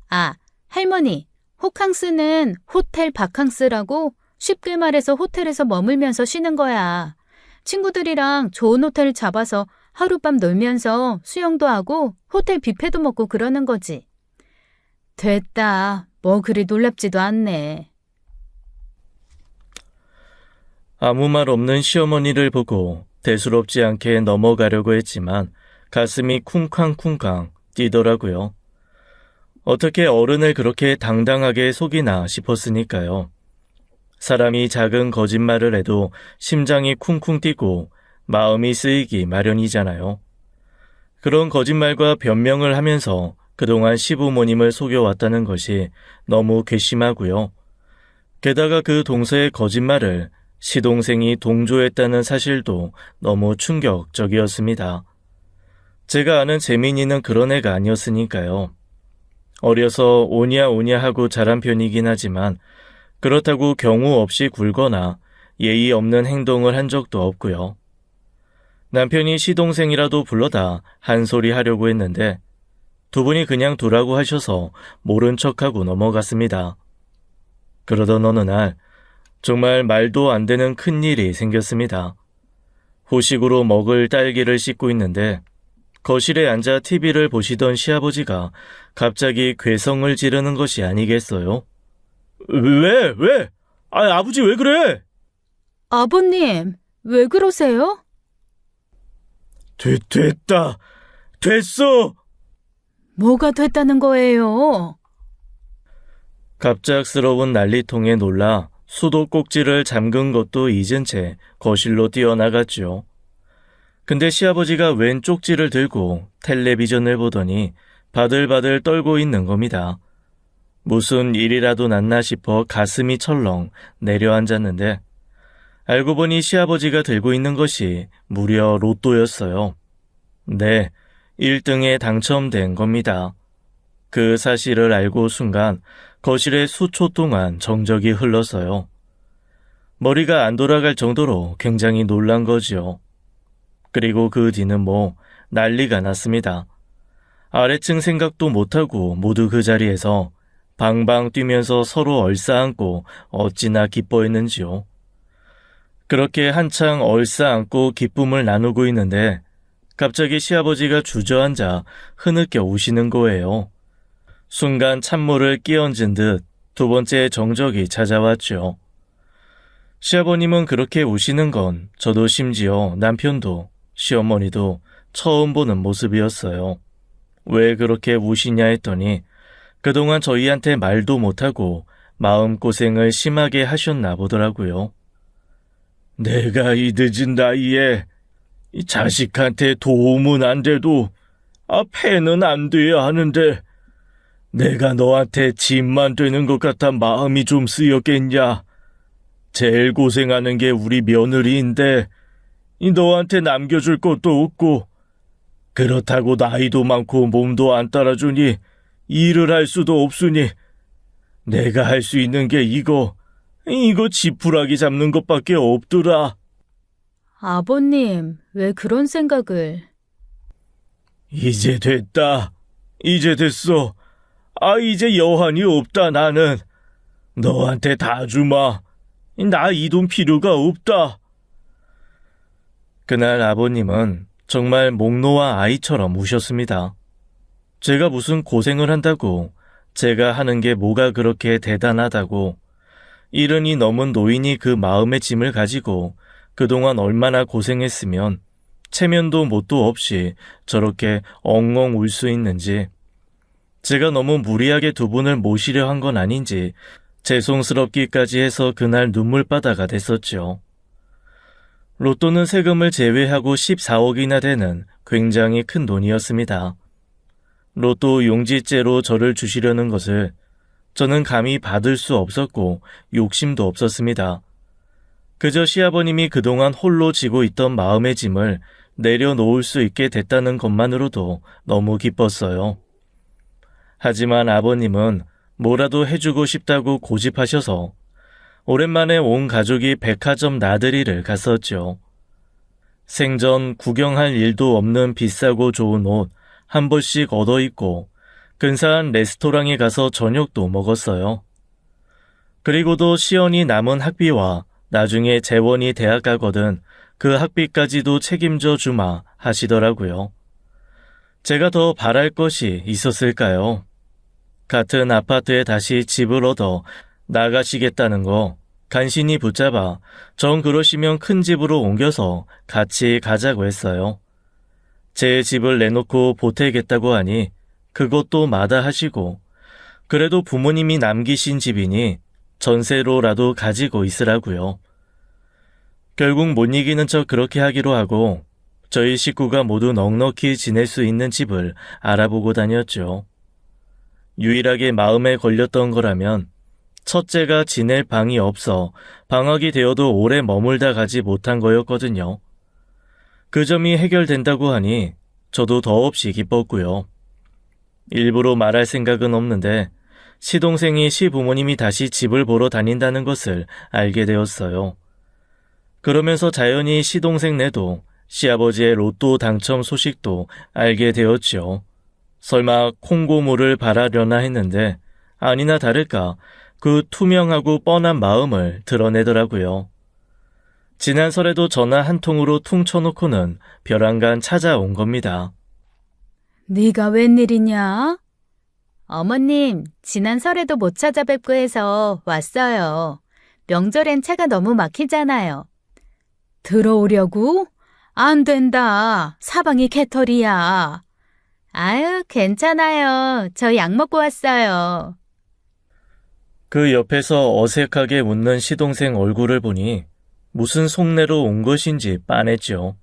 아, 할머니, 호캉스는 호텔 바캉스라고 쉽게 말해서 호텔에서 머물면서 쉬는 거야. 친구들이랑 좋은 호텔 잡아서 하룻밤 놀면서 수영도 하고 호텔 뷔페도 먹고 그러는 거지. 됐다. 뭐 그리 놀랍지도 않네. 아무 말 없는 시어머니를 보고 대수롭지 않게 넘어가려고 했지만 가슴이 쿵쾅쿵쾅 뛰더라고요. 어떻게 어른을 그렇게 당당하게 속이나 싶었으니까요. 사람이 작은 거짓말을 해도 심장이 쿵쿵 뛰고 마음이 쓰이기 마련이잖아요. 그런 거짓말과 변명을 하면서 그동안 시부모님을 속여왔다는 것이 너무 괘씸하고요. 게다가 그 동서의 거짓말을 시동생이 동조했다는 사실도 너무 충격적이었습니다. 제가 아는 재민이는 그런 애가 아니었으니까요. 어려서 오냐 하고 자란 편이긴 하지만 그렇다고 경우 없이 굴거나 예의 없는 행동을 한 적도 없고요. 남편이 시동생이라도 불러다 한 소리 하려고 했는데 두 분이 그냥 두라고 하셔서 모른 척하고 넘어갔습니다. 그러던 어느 날 정말 말도 안 되는 큰일이 생겼습니다. 후식으로 먹을 딸기를 씻고 있는데 거실에 앉아 TV를 보시던 시아버지가 갑자기 괴성을 지르는 것이 아니겠어요? 왜? 아버지 왜 그래? 아버님, 왜 그러세요? 됐다. 됐어. 뭐가 됐다는 거예요? 갑작스러운 난리통에 놀라 수도꼭지를 잠근 것도 잊은 채 거실로 뛰어나갔죠. 근데 시아버지가 웬 쪽지를 들고 텔레비전을 보더니 바들바들 떨고 있는 겁니다. 무슨 일이라도 났나 싶어 가슴이 철렁 내려앉았는데 알고 보니 시아버지가 들고 있는 것이 무려 로또였어요. 네, 1등에 당첨된 겁니다. 그 사실을 알고 순간 거실에 수초 동안 정적이 흘렀어요. 머리가 안 돌아갈 정도로 굉장히 놀란 거지요. 그리고 그 뒤는 뭐 난리가 났습니다. 아래층 생각도 못하고 모두 그 자리에서 방방 뛰면서 서로 얼싸안고 어찌나 기뻐했는지요. 그렇게 한창 얼싸안고 기쁨을 나누고 있는데 갑자기 시아버지가 주저앉아 흐느껴 우시는 거예요. 순간 찬물을 끼얹은 듯 두 번째 정적이 찾아왔죠. 시아버님은 그렇게 우시는 건 저도 심지어 남편도 시어머니도 처음 보는 모습이었어요. 왜 그렇게 우시냐 했더니 그동안 저희한테 말도 못하고 마음고생을 심하게 하셨나 보더라고요. 내가 이 늦은 나이에 이 자식한테 도움은 안 돼도 패는 안 돼야 하는데 내가 너한테 짐만 되는 것 같아 마음이 좀 쓰였겠냐. 제일 고생하는 게 우리 며느리인데 너한테 남겨줄 것도 없고 그렇다고 나이도 많고 몸도 안 따라주니 일을 할 수도 없으니 내가 할 수 있는 게 이거 지푸라기 잡는 것밖에 없더라. 아버님, 왜 그런 생각을? 이제 됐다. 이제 됐어. 이제 여한이 없다 나는. 너한테 다 주마. 나 이 돈 필요가 없다. 그날 아버님은 정말 목 놓아 아이처럼 우셨습니다. 제가 무슨 고생을 한다고, 제가 하는 게 뭐가 그렇게 대단하다고, 이른이 넘은 노인이 그 마음의 짐을 가지고 그동안 얼마나 고생했으면 체면도 뭣도 없이 저렇게 엉엉 울 수 있는지, 제가 너무 무리하게 두 분을 모시려 한 건 아닌지 죄송스럽기까지 해서 그날 눈물바다가 됐었죠. 로또는 세금을 제외하고 14억이나 되는 굉장히 큰 돈이었습니다. 로또 용지째로 저를 주시려는 것을 저는 감히 받을 수 없었고 욕심도 없었습니다. 그저 시아버님이 그동안 홀로 지고 있던 마음의 짐을 내려놓을 수 있게 됐다는 것만으로도 너무 기뻤어요. 하지만 아버님은 뭐라도 해주고 싶다고 고집하셔서 오랜만에 온 가족이 백화점 나들이를 갔었죠. 생전 구경할 일도 없는 비싸고 좋은 옷 한 벌씩 얻어 입고 근사한 레스토랑에 가서 저녁도 먹었어요. 그리고도 시연이 남은 학비와 나중에 재원이 대학 가거든 그 학비까지도 책임져 주마 하시더라고요. 제가 더 바랄 것이 있었을까요? 같은 아파트에 다시 집을 얻어 나가시겠다는 거 간신히 붙잡아 정 그러시면 큰 집으로 옮겨서 같이 가자고 했어요. 제 집을 내놓고 보태겠다고 하니 그것도 마다하시고 그래도 부모님이 남기신 집이니 전세로라도 가지고 있으라고요. 결국 못 이기는 척 그렇게 하기로 하고 저희 식구가 모두 넉넉히 지낼 수 있는 집을 알아보고 다녔죠. 유일하게 마음에 걸렸던 거라면 첫째가 지낼 방이 없어 방학이 되어도 오래 머물다 가지 못한 거였거든요. 그 점이 해결된다고 하니 저도 더없이 기뻤고요. 일부러 말할 생각은 없는데 시동생이 시부모님이 다시 집을 보러 다닌다는 것을 알게 되었어요. 그러면서 자연히 시동생네도 시아버지의 로또 당첨 소식도 알게 되었죠. 설마 콩고물을 바라려나 했는데 아니나 다를까 그 투명하고 뻔한 마음을 드러내더라고요. 지난 설에도 전화 한 통으로 퉁 쳐놓고는 벼랑간 찾아온 겁니다. 네가 웬일이냐? 어머님, 지난 설에도 못 찾아뵙고 해서 왔어요. 명절엔 차가 너무 막히잖아요. 들어오려고? 안 된다. 사방이 개털이야. 아유, 괜찮아요. 저 약 먹고 왔어요. 그 옆에서 어색하게 웃는 시동생 얼굴을 보니 무슨 속내로 온 것인지 빤했죠.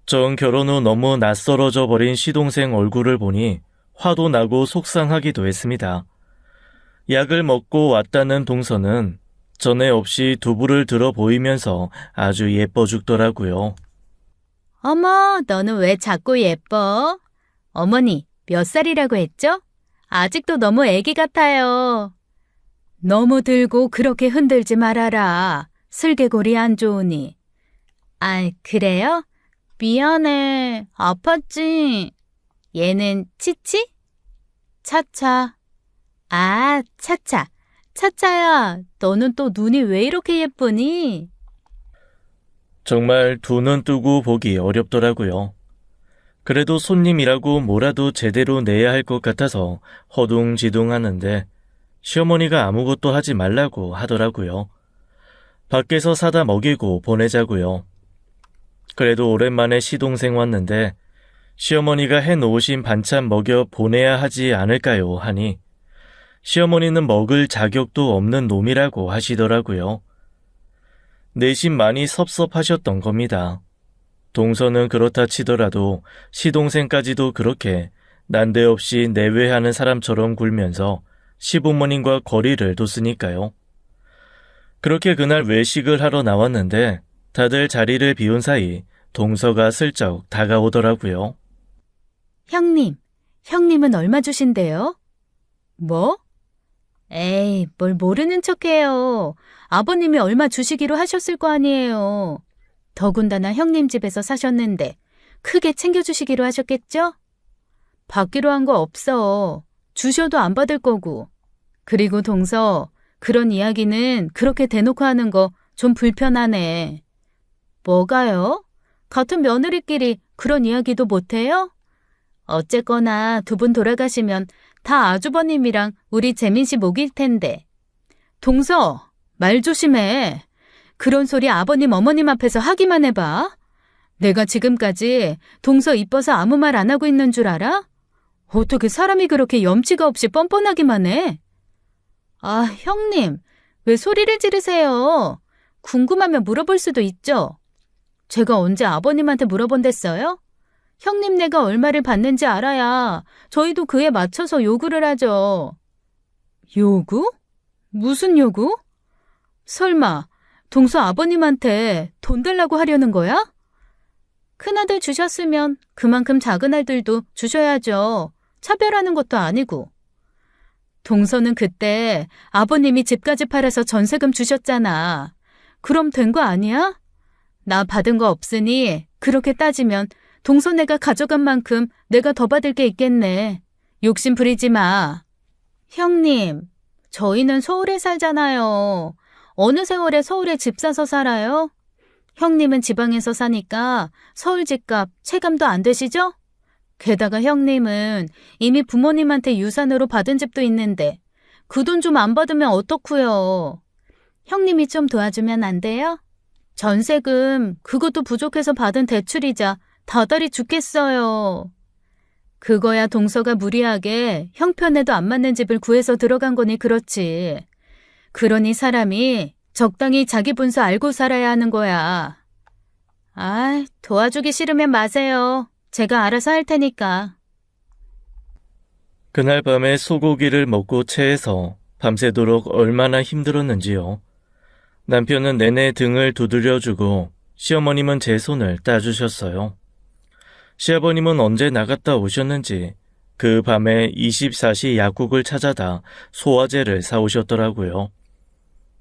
전 결혼 후 너무 낯설어져 버린 시동생 얼굴을 보니 화도 나고 속상하기도 했습니다. 약을 먹고 왔다는 동서는 전에 없이 두부를 들어 보이면서 아주 예뻐 죽더라고요. 어머, 너는 왜 자꾸 예뻐? 어머니, 몇 살이라고 했죠? 아직도 너무 애기 같아요. 너무 들고 그렇게 흔들지 말아라. 슬개골이 안 좋으니. 아, 그래요? 미안해. 아팠지? 얘는 치치? 차차. 아, 차차. 차차야, 너는 또 눈이 왜 이렇게 예쁘니? 정말 두 눈 뜨고 보기 어렵더라고요. 그래도 손님이라고 뭐라도 제대로 내야 할 것 같아서 허둥지둥 하는데 시어머니가 아무것도 하지 말라고 하더라고요. 밖에서 사다 먹이고 보내자고요. 그래도 오랜만에 시동생 왔는데 시어머니가 해놓으신 반찬 먹여 보내야 하지 않을까요? 하니 시어머니는 먹을 자격도 없는 놈이라고 하시더라고요. 내심 많이 섭섭하셨던 겁니다. 동서는 그렇다 치더라도 시동생까지도 그렇게 난데없이 내외하는 사람처럼 굴면서 시부모님과 거리를 뒀으니까요. 그렇게 그날 외식을 하러 나왔는데 다들 자리를 비운 사이 동서가 슬쩍 다가오더라고요. 형님은 얼마 주신대요? 뭐? 에이, 뭘 모르는 척해요. 아버님이 얼마 주시기로 하셨을 거 아니에요. 더군다나 형님 집에서 사셨는데 크게 챙겨주시기로 하셨겠죠? 받기로 한 거 없어. 주셔도 안 받을 거고. 그리고 동서, 그런 이야기는 그렇게 대놓고 하는 거 좀 불편하네. 뭐가요? 같은 며느리끼리 그런 이야기도 못해요? 어쨌거나 두 분 돌아가시면 다 아주버님이랑 우리 재민 씨 목일 텐데. 동서, 말 조심해. 그런 소리 아버님 어머님 앞에서 하기만 해봐. 내가 지금까지 동서 이뻐서 아무 말 안 하고 있는 줄 알아? 어떻게 사람이 그렇게 염치가 없이 뻔뻔하기만 해? 아, 형님, 왜 소리를 지르세요? 궁금하면 물어볼 수도 있죠. 제가 언제 아버님한테 물어본댔어요? 형님네가 얼마를 받는지 알아야 저희도 그에 맞춰서 요구를 하죠. 요구? 무슨 요구? 설마 동서 아버님한테 돈 달라고 하려는 거야? 큰아들 주셨으면 그만큼 작은 아들도 주셔야죠. 차별하는 것도 아니고. 동서는 그때 아버님이 집까지 팔아서 전세금 주셨잖아. 그럼 된 거 아니야? 나 받은 거 없으니 그렇게 따지면 동서네가 가져간 만큼 내가 더 받을 게 있겠네. 욕심 부리지 마. 형님, 저희는 서울에 살잖아요. 어느 세월에 서울에 집 사서 살아요? 형님은 지방에서 사니까 서울 집값 체감도 안 되시죠? 게다가 형님은 이미 부모님한테 유산으로 받은 집도 있는데 그 돈 좀 안 받으면 어떡해요? 형님이 좀 도와주면 안 돼요? 전세금 그것도 부족해서 받은 대출이자 다달이 죽겠어요. 그거야 동서가 무리하게 형편에도 안 맞는 집을 구해서 들어간 거니 그렇지. 그러니 사람이 적당히 자기 분수 알고 살아야 하는 거야. 아, 도와주기 싫으면 마세요. 제가 알아서 할 테니까. 그날 밤에 소고기를 먹고 체해서 밤새도록 얼마나 힘들었는지요. 남편은 내내 등을 두드려주고 시어머님은 제 손을 따주셨어요. 시아버님은 언제 나갔다 오셨는지 그 밤에 24시 약국을 찾아다 소화제를 사오셨더라고요.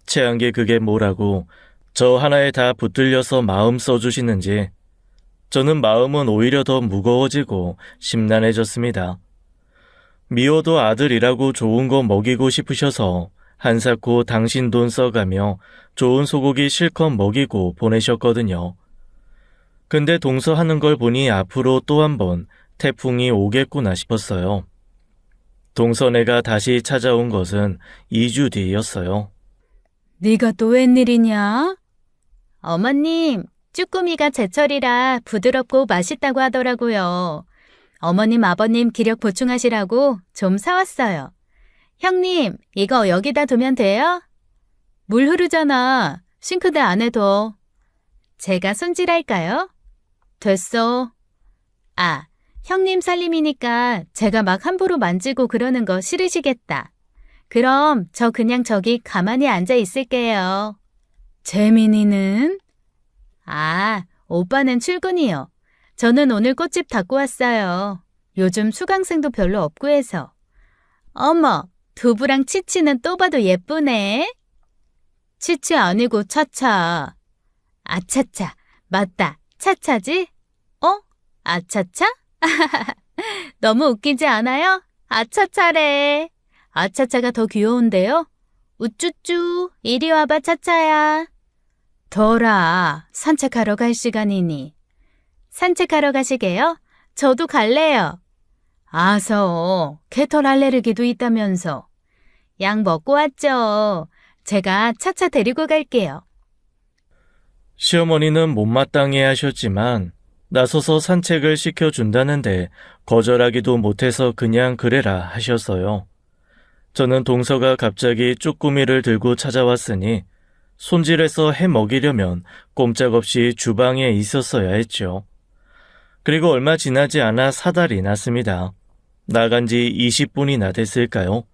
체한 게 그게 뭐라고 저 하나에 다 붙들려서 마음 써주시는지 저는 마음은 오히려 더 무거워지고 심란해졌습니다. 미워도 아들이라고 좋은 거 먹이고 싶으셔서 한사코 당신 돈 써가며 좋은 소고기 실컷 먹이고 보내셨거든요. 근데 동서하는 걸 보니 앞으로 또 한 번 태풍이 오겠구나 싶었어요. 동서네가 다시 찾아온 것은 2주 뒤였어요. 네가 또 웬일이냐? 어머님, 쭈꾸미가 제철이라 부드럽고 맛있다고 하더라고요. 어머님, 아버님 기력 보충하시라고 좀 사왔어요. 형님, 이거 여기다 두면 돼요? 물 흐르잖아. 싱크대 안에 둬. 제가 손질할까요? 됐어. 아, 형님 살림이니까 제가 막 함부로 만지고 그러는 거 싫으시겠다. 그럼 저 그냥 저기 가만히 앉아 있을게요. 재민이는? 아, 오빠는 출근이요. 저는 오늘 꽃집 닫고 왔어요. 요즘 수강생도 별로 없고 해서. 어머, 두부랑 치치는 또 봐도 예쁘네. 치치 아니고 차차. 아차차, 맞다. 차차지? 어? 아차차? 너무 웃기지 않아요? 아차차래. 아차차가 더 귀여운데요? 우쭈쭈, 이리 와봐 차차야. 더라, 산책하러 갈 시간이니. 산책하러 가시게요? 저도 갈래요. 아서, 개털 알레르기도 있다면서. 약 먹고 왔죠. 제가 차차 데리고 갈게요. 시어머니는 못마땅해 하셨지만 나서서 산책을 시켜준다는데 거절하기도 못해서 그냥 그래라 하셨어요. 저는 동서가 갑자기 쭈꾸미를 들고 찾아왔으니 손질해서 해 먹이려면 꼼짝없이 주방에 있었어야 했죠. 그리고 얼마 지나지 않아 사달이 났습니다. 나간 지 20분이나 됐을까요?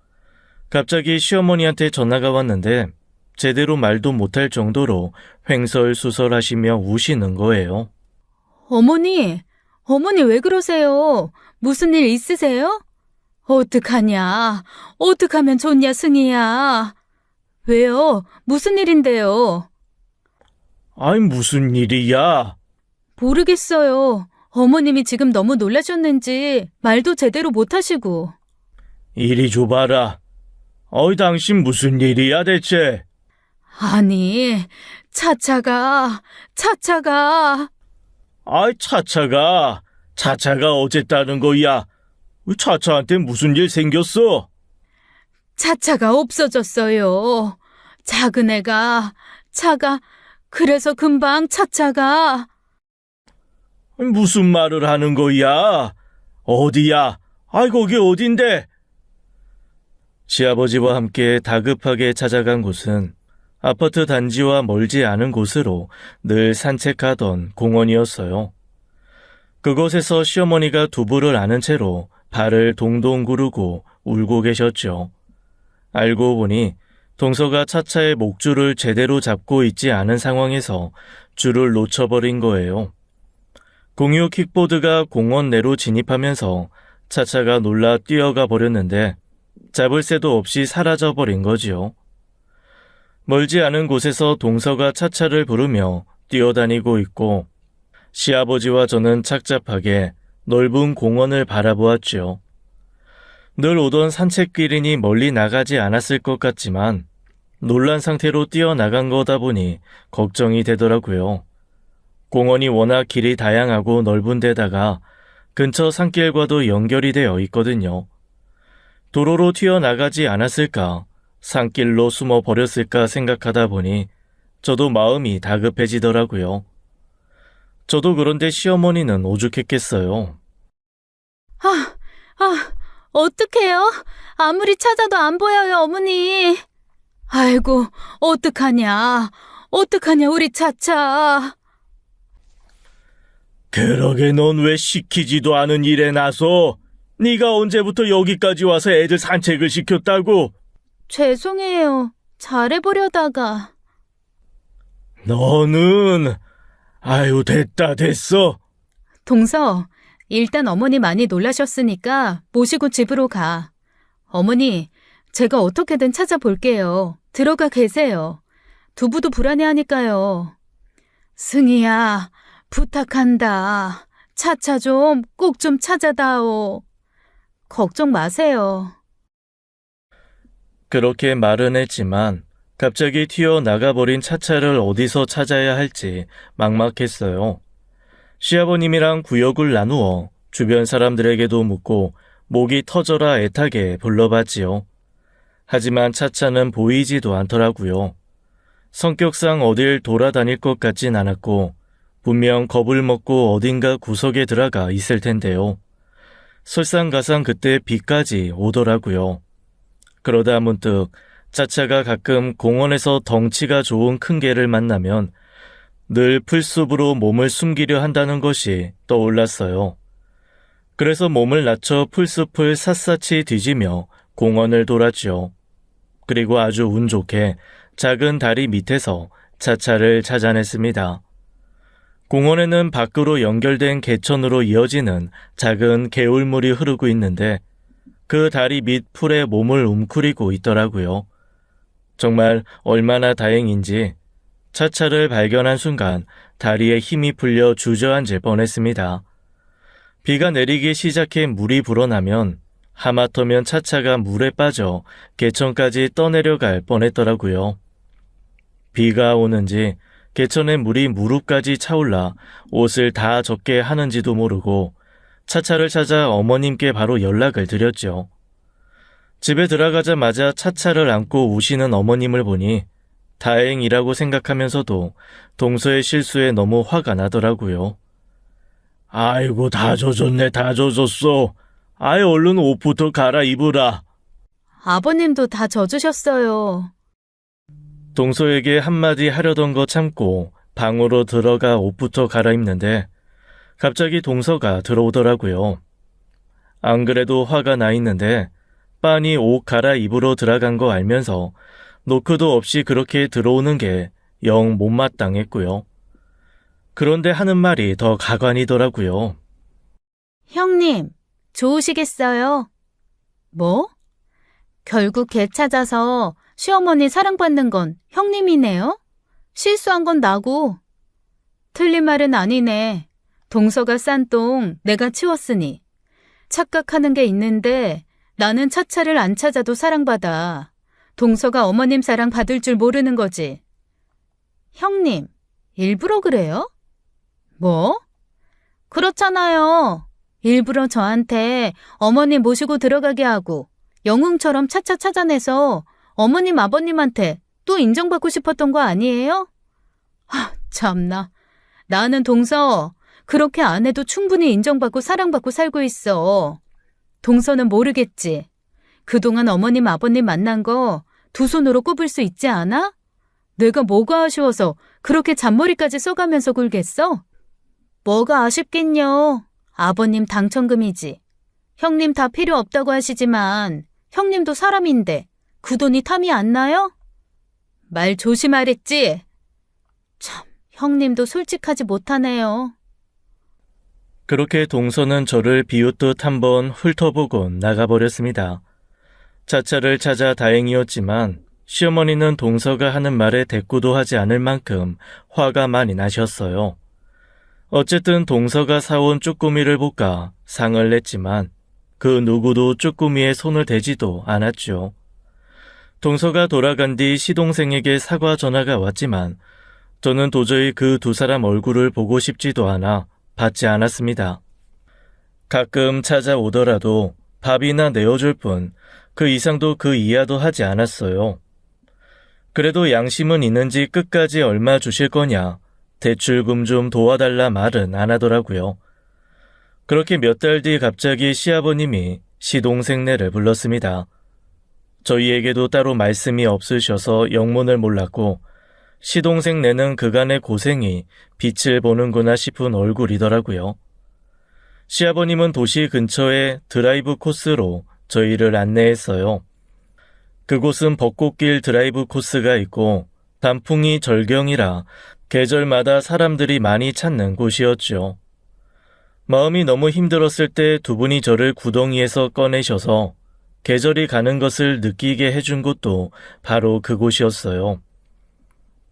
갑자기 시어머니한테 전화가 왔는데 제대로 말도 못할 정도로 횡설수설하시며 우시는 거예요. 어머니, 어머니 왜 그러세요? 무슨 일 있으세요? 어떡하냐? 어떡하면 좋냐, 승희야? 왜요? 무슨 일인데요? 아이, 무슨 일이야? 모르겠어요. 어머님이 지금 너무 놀라셨는지 말도 제대로 못하시고. 이리 줘봐라. 어이, 당신 무슨 일이야 대체? 아니, 차차가. 아이, 차차가 어쨌다는 거야? 차차한테 무슨 일 생겼어? 차차가 없어졌어요. 작은 애가, 그래서 금방 차차가. 무슨 말을 하는 거야? 어디야? 아이, 거기 어딘데? 시아버지와 함께 다급하게 찾아간 곳은 아파트 단지와 멀지 않은 곳으로 늘 산책하던 공원이었어요. 그곳에서 시어머니가 두부를 아는 채로 발을 동동 구르고 울고 계셨죠. 알고 보니 동서가 차차의 목줄을 제대로 잡고 있지 않은 상황에서 줄을 놓쳐버린 거예요. 공유 킥보드가 공원 내로 진입하면서 차차가 놀라 뛰어가 버렸는데 잡을 새도 없이 사라져버린 거지요. 멀지 않은 곳에서 동서가 차차를 부르며 뛰어다니고 있고 시아버지와 저는 착잡하게 넓은 공원을 바라보았죠. 늘 오던 산책길이니 멀리 나가지 않았을 것 같지만 놀란 상태로 뛰어나간 거다 보니 걱정이 되더라고요. 공원이 워낙 길이 다양하고 넓은 데다가 근처 산길과도 연결이 되어 있거든요. 도로로 튀어나가지 않았을까, 산길로 숨어 버렸을까 생각하다 보니 저도 마음이 다급해지더라고요. 저도 그런데 시어머니는 오죽했겠어요. 어떡해요? 아무리 찾아도 안 보여요, 어머니. 아이고, 어떡하냐, 우리 차차. 그러게 넌 왜 시키지도 않은 일에 나서? 네가 언제부터 여기까지 와서 애들 산책을 시켰다고? 죄송해요. 잘해보려다가. 너는... 아유, 됐어. 동서, 일단 어머니 많이 놀라셨으니까 모시고 집으로 가. 어머니, 제가 어떻게든 찾아볼게요. 들어가 계세요. 두부도 불안해하니까요. 승희야, 부탁한다. 차차 좀 꼭 좀 찾아다오. 걱정 마세요. 그렇게 말은 했지만 갑자기 튀어나가버린 차차를 어디서 찾아야 할지 막막했어요. 시아버님이랑 구역을 나누어 주변 사람들에게도 묻고 목이 터져라 애타게 불러봤지요. 하지만 차차는 보이지도 않더라고요. 성격상 어딜 돌아다닐 것 같진 않았고 분명 겁을 먹고 어딘가 구석에 들어가 있을 텐데요. 설상가상 그때 비까지 오더라고요. 그러다 문득 차차가 가끔 공원에서 덩치가 좋은 큰 개를 만나면 늘 풀숲으로 몸을 숨기려 한다는 것이 떠올랐어요. 그래서 몸을 낮춰 풀숲을 샅샅이 뒤지며 공원을 돌았죠. 그리고 아주 운 좋게 작은 다리 밑에서 차차를 찾아냈습니다. 공원에는 밖으로 연결된 개천으로 이어지는 작은 개울물이 흐르고 있는데 그 다리 밑 풀에 몸을 웅크리고 있더라고요. 정말 얼마나 다행인지 차차를 발견한 순간 다리에 힘이 풀려 주저앉을 뻔했습니다. 비가 내리기 시작해 물이 불어나면 하마터면 차차가 물에 빠져 개천까지 떠내려갈 뻔했더라고요. 비가 오는지 개천의 물이 무릎까지 차올라 옷을 다 젖게 하는지도 모르고 차차를 찾아 어머님께 바로 연락을 드렸죠. 집에 들어가자마자 차차를 안고 우시는 어머님을 보니 다행이라고 생각하면서도 동서의 실수에 너무 화가 나더라고요. 아이고, 다 젖었네, 다 젖었어. 아이, 얼른 옷부터 갈아입으라. 아버님도 다 져주셨어요. 동서에게 한마디 하려던 거 참고 방으로 들어가 옷부터 갈아입는데 갑자기 동서가 들어오더라고요. 안 그래도 화가 나 있는데 빤히 옷 갈아입으러 들어간 거 알면서 노크도 없이 그렇게 들어오는 게 영 못마땅했고요. 그런데 하는 말이 더 가관이더라고요. 형님, 좋으시겠어요? 뭐? 결국 개 찾아서 시어머니 사랑받는 건 형님이네요? 실수한 건 나고. 틀린 말은 아니네. 동서가 싼 똥 내가 치웠으니. 착각하는 게 있는데 나는 차차를 안 찾아도 사랑받아. 동서가 어머님 사랑 받을 줄 모르는 거지. 형님, 일부러 그래요? 뭐? 그렇잖아요. 일부러 저한테 어머님 모시고 들어가게 하고 영웅처럼 차차 찾아내서 어머님 아버님한테 또 인정받고 싶었던 거 아니에요? 참나. 나는 동서 그렇게 안 해도 충분히 인정받고 사랑받고 살고 있어. 동서는 모르겠지. 그동안 어머님 아버님 만난 거 두 손으로 꼽을 수 있지 않아? 내가 뭐가 아쉬워서 그렇게 잔머리까지 써가면서 굴겠어? 뭐가 아쉽겠냐. 아버님 당첨금이지. 형님 다 필요 없다고 하시지만 형님도 사람인데 그 돈이 탐이 안 나요? 말 조심하랬지? 참, 형님도 솔직하지 못하네요. 그렇게 동서는 저를 비웃듯 한번 훑어보고 나가버렸습니다. 차차를 찾아 다행이었지만 시어머니는 동서가 하는 말에 대꾸도 하지 않을 만큼 화가 많이 나셨어요. 어쨌든 동서가 사온 쭈꾸미를 볶아 상을 냈지만 그 누구도 쭈꾸미에 손을 대지도 않았죠. 동서가 돌아간 뒤 시동생에게 사과 전화가 왔지만 저는 도저히 그 두 사람 얼굴을 보고 싶지도 않아 받지 않았습니다. 가끔 찾아오더라도 밥이나 내어줄 뿐 그 이상도 그 이하도 하지 않았어요. 그래도 양심은 있는지 끝까지 얼마 주실 거냐, 대출금 좀 도와달라 말은 안 하더라고요. 그렇게 몇 달 뒤 갑자기 시아버님이 시동생네를 불렀습니다. 저희에게도 따로 말씀이 없으셔서 영문을 몰랐고 시동생네는 그간의 고생이 빛을 보는구나 싶은 얼굴이더라고요. 시아버님은 도시 근처의 드라이브 코스로 저희를 안내했어요. 그곳은 벚꽃길 드라이브 코스가 있고 단풍이 절경이라 계절마다 사람들이 많이 찾는 곳이었죠. 마음이 너무 힘들었을 때 두 분이 저를 구덩이에서 꺼내셔서 계절이 가는 것을 느끼게 해준 곳도 바로 그곳이었어요.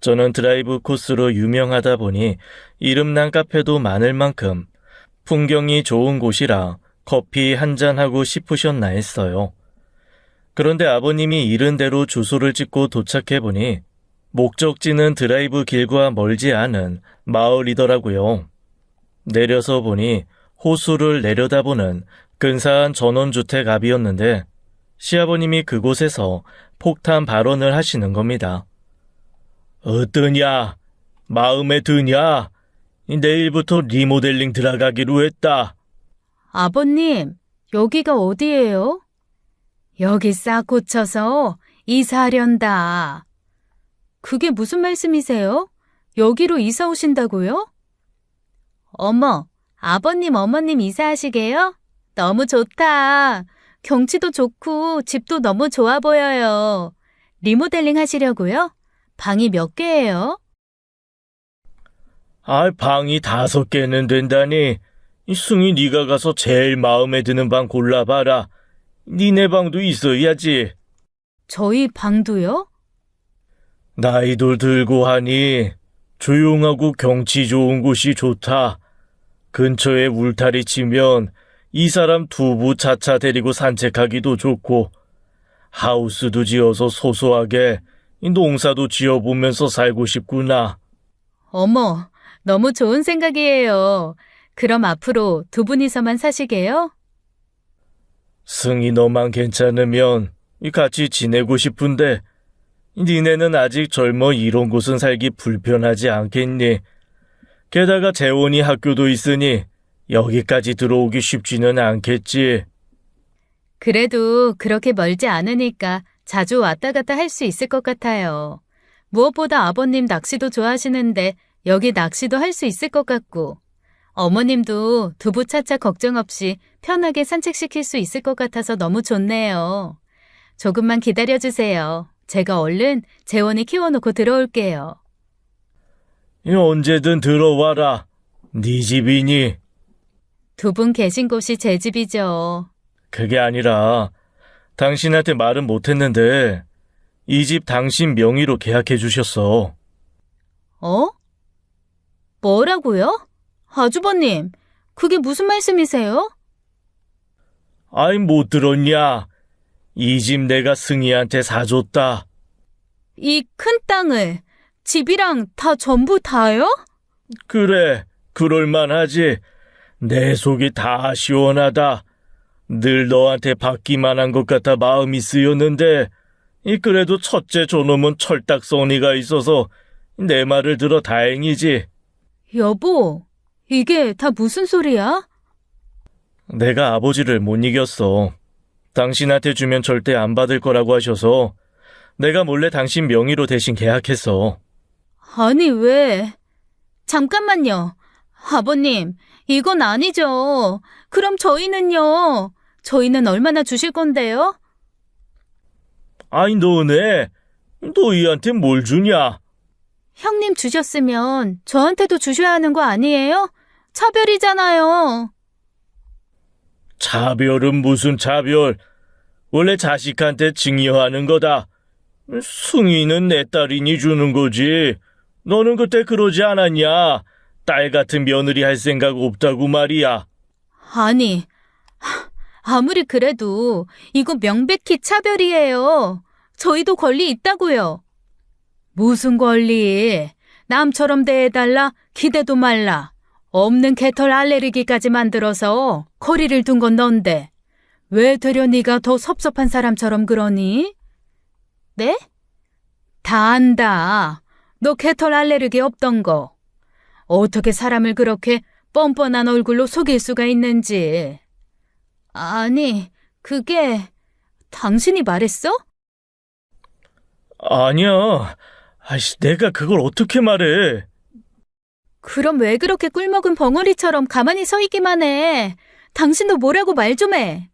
저는 드라이브 코스로 유명하다 보니 이름난 카페도 많을 만큼 풍경이 좋은 곳이라 커피 한잔하고 싶으셨나 했어요. 그런데 아버님이 이른 대로 주소를 찍고 도착해보니 목적지는 드라이브 길과 멀지 않은 마을이더라고요. 내려서 보니 호수를 내려다보는 근사한 전원주택 앞이었는데 시아버님이 그곳에서 폭탄 발언을 하시는 겁니다. 어떠냐? 마음에 드냐? 내일부터 리모델링 들어가기로 했다. 아버님, 여기가 어디예요? 여기 싹 고쳐서 이사하련다. 그게 무슨 말씀이세요? 여기로 이사 오신다고요? 어머, 아버님, 어머님 이사하시게요? 너무 좋다. 경치도 좋고 집도 너무 좋아 보여요. 리모델링 하시려고요? 방이 몇 개예요? 방이 5개는 된다니. 승희 네가 가서 제일 마음에 드는 방 골라봐라. 니네 방도 있어야지. 저희 방도요? 나이도 들고 하니 조용하고 경치 좋은 곳이 좋다. 근처에 울타리 치면 이 사람 두부 차차 데리고 산책하기도 좋고 하우스도 지어서 소소하게 농사도 지어보면서 살고 싶구나. 어머, 너무 좋은 생각이에요. 그럼 앞으로 두 분이서만 사시게요? 승희 너만 괜찮으면 같이 지내고 싶은데 니네는 아직 젊어 이런 곳은 살기 불편하지 않겠니? 게다가 재혼이 학교도 있으니 여기까지 들어오기 쉽지는 않겠지. 그래도 그렇게 멀지 않으니까 자주 왔다 갔다 할 수 있을 것 같아요. 무엇보다 아버님 낚시도 좋아하시는데 여기 낚시도 할 수 있을 것 같고, 어머님도 두부 차차 걱정 없이 편하게 산책시킬 수 있을 것 같아서 너무 좋네요. 조금만 기다려주세요. 제가 얼른 재원이 키워놓고 들어올게요. 언제든 들어와라. 네 집이니. 두 분 계신 곳이 제 집이죠. 그게 아니라 당신한테 말은 못했는데 이 집 당신 명의로 계약해 주셨어. 어? 뭐라고요? 아주버님, 그게 무슨 말씀이세요? 아이, 못 들었냐? 이 집 내가 승희한테 사줬다. 이 큰 땅을, 집이랑 다 전부 다요? 그래, 그럴만하지. 내 속이 다 시원하다. 늘 너한테 받기만 한 것 같아 마음이 쓰였는데 그래도 첫째 저놈은 철딱서니가 있어서 내 말을 들어 다행이지. 여보, 이게 다 무슨 소리야? 내가 아버지를 못 이겼어. 당신한테 주면 절대 안 받을 거라고 하셔서 내가 몰래 당신 명의로 대신 계약했어. 아니, 왜? 잠깐만요. 아버님, 이건 아니죠. 그럼 저희는요? 저희는 얼마나 주실 건데요? 아이, 너네 너희한테 뭘 주냐? 형님 주셨으면 저한테도 주셔야 하는 거 아니에요? 차별이잖아요. 차별은 무슨 차별? 원래 자식한테 증여하는 거다. 승희는 내 딸이니 주는 거지. 너는 그때 그러지 않았냐? 딸 같은 며느리 할 생각 없다고 말이야. 아니, 아무리 그래도 이거 명백히 차별이에요. 저희도 권리 있다고요. 무슨 권리? 남처럼 대해달라? 기대도 말라. 없는 개털 알레르기까지 만들어서 거리를 둔 건 넌데 왜 되려 네가 더 섭섭한 사람처럼 그러니? 네? 다 안다. 너 개털 알레르기 없던 거. 어떻게 사람을 그렇게 뻔뻔한 얼굴로 속일 수가 있는지. 아니, 그게 당신이 말했어? 아니야. 아이씨, 내가 그걸 어떻게 말해? 그럼 왜 그렇게 꿀먹은 벙어리처럼 가만히 서 있기만 해? 당신도 뭐라고 말 좀 해.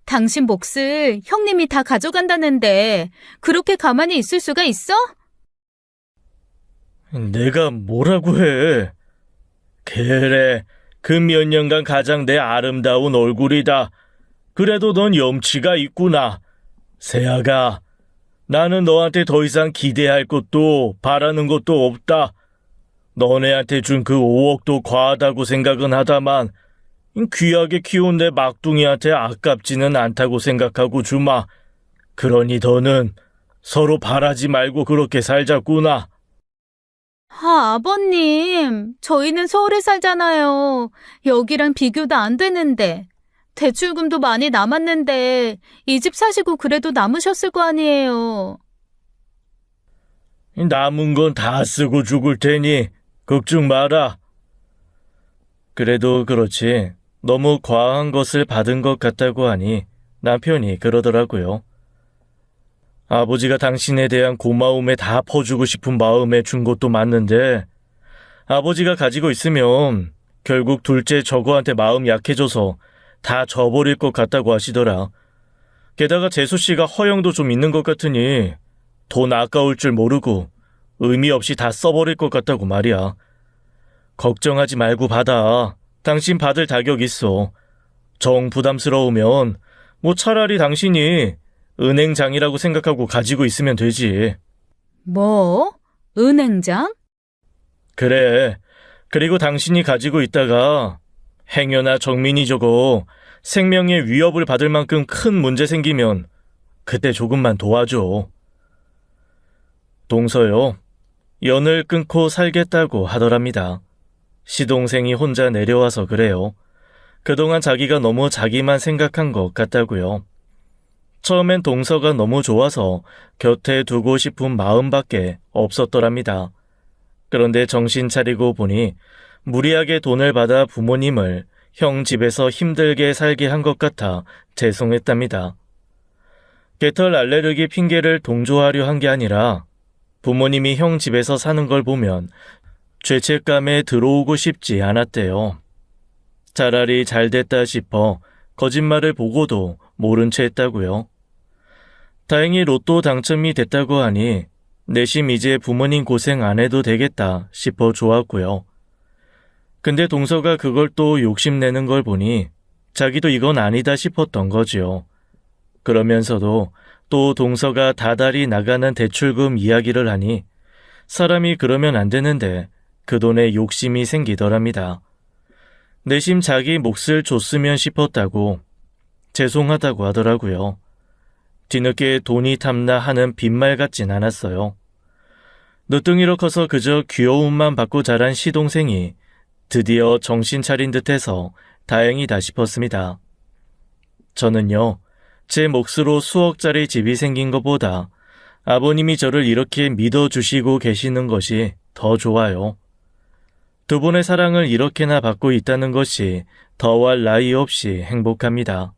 당신 몫을 형님이 다 가져간다는데 그렇게 가만히 있을 수가 있어? 내가 뭐라고 해? 그래, 그 몇 년간 가장 내 아름다운 얼굴이다. 그래도 넌 염치가 있구나. 세아가, 나는 너한테 더 이상 기대할 것도 바라는 것도 없다. 너네한테 준 그 5억도 과하다고 생각은 하다만 귀하게 키운 내 막둥이한테 아깝지는 않다고 생각하고 주마. 그러니 더는 서로 바라지 말고 그렇게 살자꾸나. 아버님, 저희는 서울에 살잖아요. 여기랑 비교도 안 되는데. 대출금도 많이 남았는데 이 집 사시고 그래도 남으셨을 거 아니에요. 남은 건 다 쓰고 죽을 테니 걱정 마라. 그래도 그렇지, 너무 과한 것을 받은 것 같다고 하니 남편이 그러더라고요. 아버지가 당신에 대한 고마움에 다 퍼주고 싶은 마음에 준 것도 맞는데 아버지가 가지고 있으면 결국 둘째 저거한테 마음 약해져서 다 줘버릴 것 같다고 하시더라. 게다가 재수씨가 허영도 좀 있는 것 같으니 돈 아까울 줄 모르고 의미 없이 다 써버릴 것 같다고 말이야. 걱정하지 말고 받아. 당신 받을 자격 있어. 정 부담스러우면 차라리 당신이 은행장이라고 생각하고 가지고 있으면 되지. 뭐? 은행장? 그래. 그리고 당신이 가지고 있다가 행여나 정민이 저거 생명에 위협을 받을 만큼 큰 문제 생기면 그때 조금만 도와줘. 동서요, 연을 끊고 살겠다고 하더랍니다. 시동생이 혼자 내려와서 그래요. 그동안 자기가 너무 자기만 생각한 것 같다고요. 처음엔 동서가 너무 좋아서 곁에 두고 싶은 마음밖에 없었더랍니다. 그런데 정신 차리고 보니 무리하게 돈을 받아 부모님을 형 집에서 힘들게 살게 한 것 같아 죄송했답니다. 개털 알레르기 핑계를 동조하려 한 게 아니라 부모님이 형 집에서 사는 걸 보면 죄책감에 들어오고 싶지 않았대요. 차라리 잘 됐다 싶어 거짓말을 보고도 모른 채 했다고요. 다행히 로또 당첨이 됐다고 하니 내심 이제 부모님 고생 안 해도 되겠다 싶어 좋았고요. 근데 동서가 그걸 또 욕심내는 걸 보니 자기도 이건 아니다 싶었던 거지요. 그러면서도 또 동서가 다달이 나가는 대출금 이야기를 하니 사람이 그러면 안 되는데 그 돈에 욕심이 생기더랍니다. 내심 자기 몫을 줬으면 싶었다고 죄송하다고 하더라고요. 뒤늦게 돈이 탐나 하는 빈말 같진 않았어요. 늦둥이로 커서 그저 귀여움만 받고 자란 시동생이 드디어 정신 차린 듯해서 다행이다 싶었습니다. 저는요, 제 몫으로 수억짜리 집이 생긴 것보다 아버님이 저를 이렇게 믿어주시고 계시는 것이 더 좋아요. 두 분의 사랑을 이렇게나 받고 있다는 것이 더할 나위 없이 행복합니다.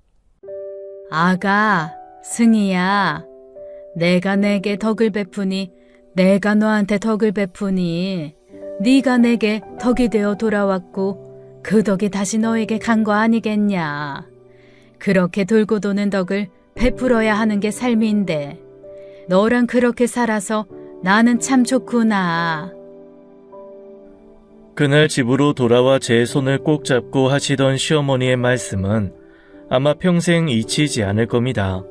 아가, 승희야, 내가 내게 덕을 베푸니 내가 너한테 덕을 베푸니 네가 내게 덕이 되어 돌아왔고 그 덕이 다시 너에게 간 거 아니겠냐. 그렇게 돌고 도는 덕을 베풀어야 하는 게 삶인데 너랑 그렇게 살아서 나는 참 좋구나. 그날 집으로 돌아와 제 손을 꼭 잡고 하시던 시어머니의 말씀은 아마 평생 잊히지 않을 겁니다.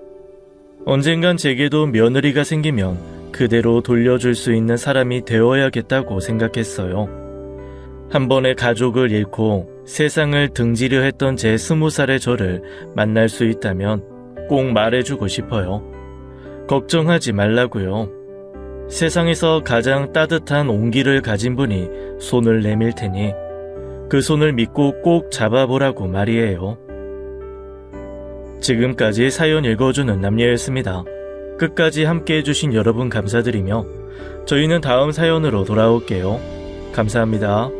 언젠간 제게도 며느리가 생기면 그대로 돌려줄 수 있는 사람이 되어야겠다고 생각했어요. 한 번의 가족을 잃고 세상을 등지려 했던 제 20살의 저를 만날 수 있다면 꼭 말해주고 싶어요. 걱정하지 말라고요. 세상에서 가장 따뜻한 온기를 가진 분이 손을 내밀 테니 그 손을 믿고 꼭 잡아보라고 말이에요. 지금까지 사연 읽어주는 남녀였습니다. 끝까지 함께 해주신 여러분 감사드리며 저희는 다음 사연으로 돌아올게요. 감사합니다.